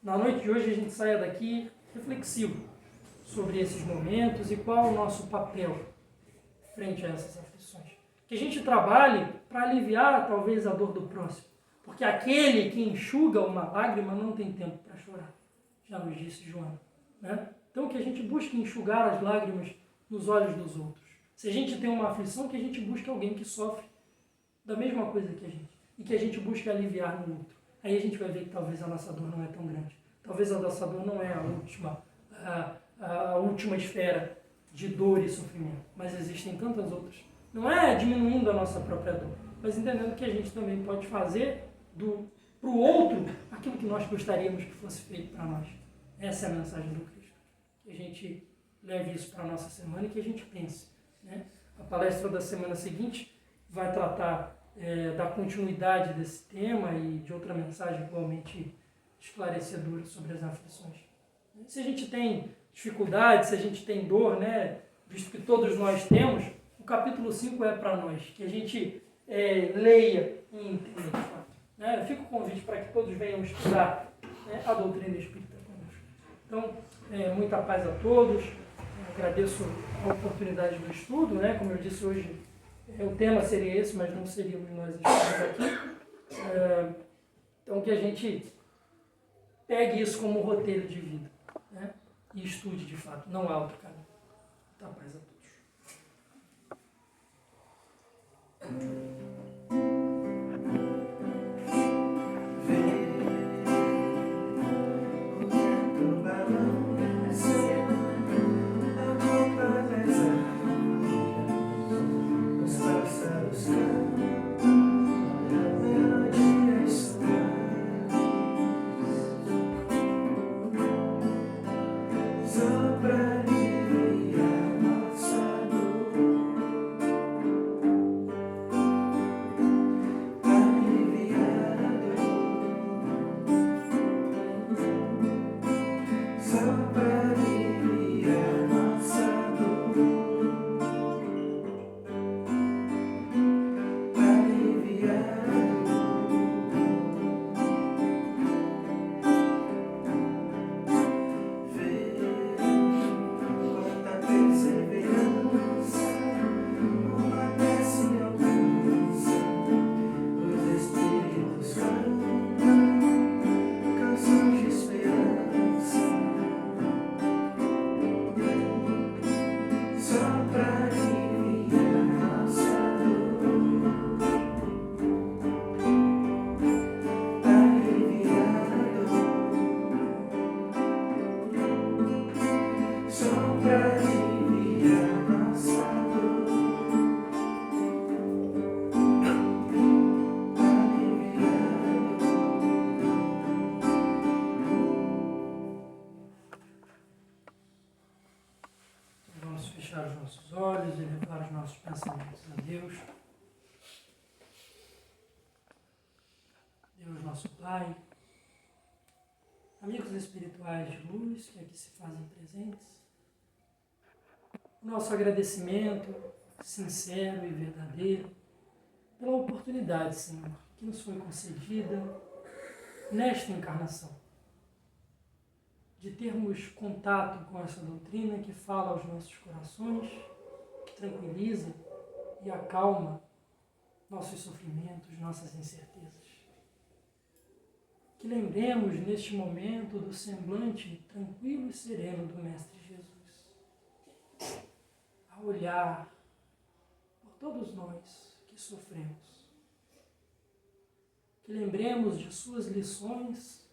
na noite de hoje a gente saia daqui reflexivo sobre esses momentos e qual o nosso papel frente a essas aflições. Que a gente trabalhe para aliviar talvez a dor do próximo, porque aquele que enxuga uma lágrima não tem tempo para chorar, já nos disse Joana, né? Então que a gente busque enxugar as lágrimas nos olhos dos outros. Se a gente tem uma aflição, que a gente busque alguém que sofre da mesma coisa que a gente e que a gente busque aliviar no outro. Aí a gente vai ver que talvez a nossa dor não é tão grande. Talvez a nossa dor não é a última esfera de dor e sofrimento, mas existem tantas outras. Não é diminuindo a nossa própria dor, mas entendendo que a gente também pode fazer para o outro aquilo que nós gostaríamos que fosse feito para nós. Essa é a mensagem do Cristo. Que a gente leve isso para a nossa semana e que a gente pense, né? A palestra da semana seguinte vai tratar da continuidade desse tema e de outra mensagem igualmente esclarecedora sobre as aflições. Se a gente tem dificuldade, se a gente tem dor, né, visto que todos nós temos, o capítulo 5 é para nós, que a gente leia e entenda de fato. Né? Fica o convite para que todos venham estudar, né, a doutrina espírita conosco. Então, muita paz a todos, agradeço a oportunidade do estudo, né? Como eu disse hoje, o tema seria esse, mas não seríamos nós estudando aqui. Então, que a gente pegue isso como roteiro de vida, né? E estude de fato, não há outro caminho. Muita paz a todos. Fechar os nossos olhos e levar os nossos pensamentos a Deus. Deus nosso Pai, amigos espirituais de luz que aqui se fazem presentes, nosso agradecimento sincero e verdadeiro pela oportunidade, Senhor, que nos foi concedida nesta encarnação, de termos contato com essa doutrina que fala aos nossos corações, que tranquiliza e acalma nossos sofrimentos, nossas incertezas. Que lembremos neste momento do semblante tranquilo e sereno do Mestre Jesus, a olhar por todos nós que sofremos. Que lembremos de suas lições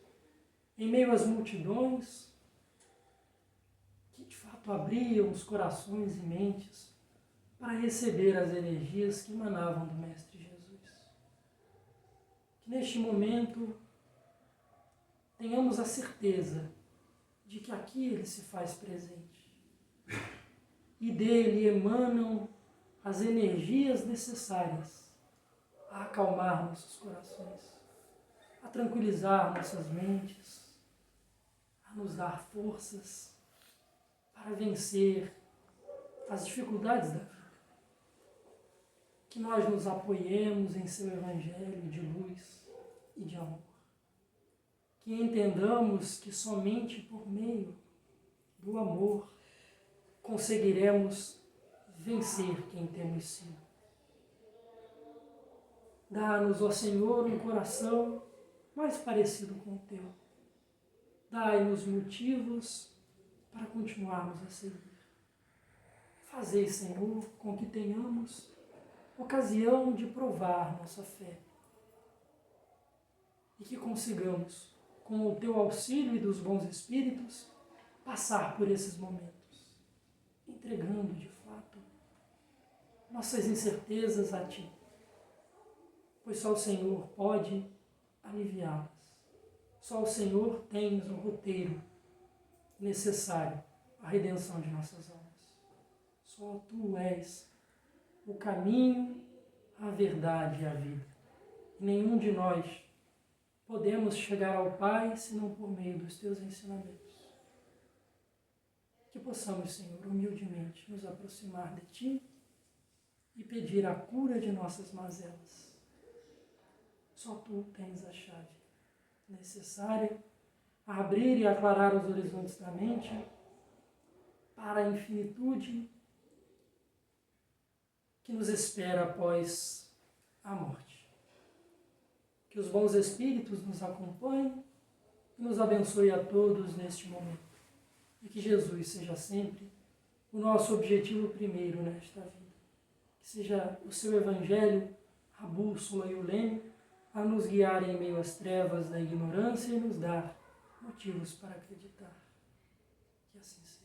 em meio às multidões que de fato abriam os corações e mentes para receber as energias que emanavam do Mestre que neste momento tenhamos a certeza de que aqui Ele se faz presente e dele emanam as energias necessárias a acalmar nossos corações, a tranquilizar nossas mentes, a nos dar forças para vencer as dificuldades da vida. Que nós nos apoiemos em seu Evangelho de luz e de amor. Que entendamos que somente por meio do amor conseguiremos vencer quem temos sido. Dá-nos, ó Senhor, um coração mais parecido com o teu. Dai-nos motivos para continuarmos a seguir. Fazei, Senhor, com que tenhamos ocasião de provar nossa fé e que consigamos, com o teu auxílio e dos bons espíritos, passar por esses momentos, entregando de fato nossas incertezas a ti, pois só o Senhor pode aliviá-las. Só o Senhor tem o roteiro necessário à redenção de nossas almas. Só tu és o caminho, a verdade e a vida. E nenhum de nós podemos chegar ao Pai senão por meio dos teus ensinamentos. Que possamos, Senhor, humildemente nos aproximar de ti e pedir a cura de nossas mazelas. Só tu tens a chave necessária a abrir e aclarar os horizontes da mente para a infinitude que nos espera após a morte. Que os bons espíritos nos acompanhem e nos abençoe a todos neste momento. E que Jesus seja sempre o nosso objetivo primeiro nesta vida. Que seja o seu Evangelho a bússola e o leme a nos guiar em meio às trevas da ignorância e nos dar motivos para acreditar. Que assim seja.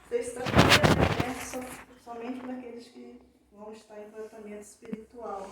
Sexta-feira é somente para aqueles que vão estar em tratamento espiritual.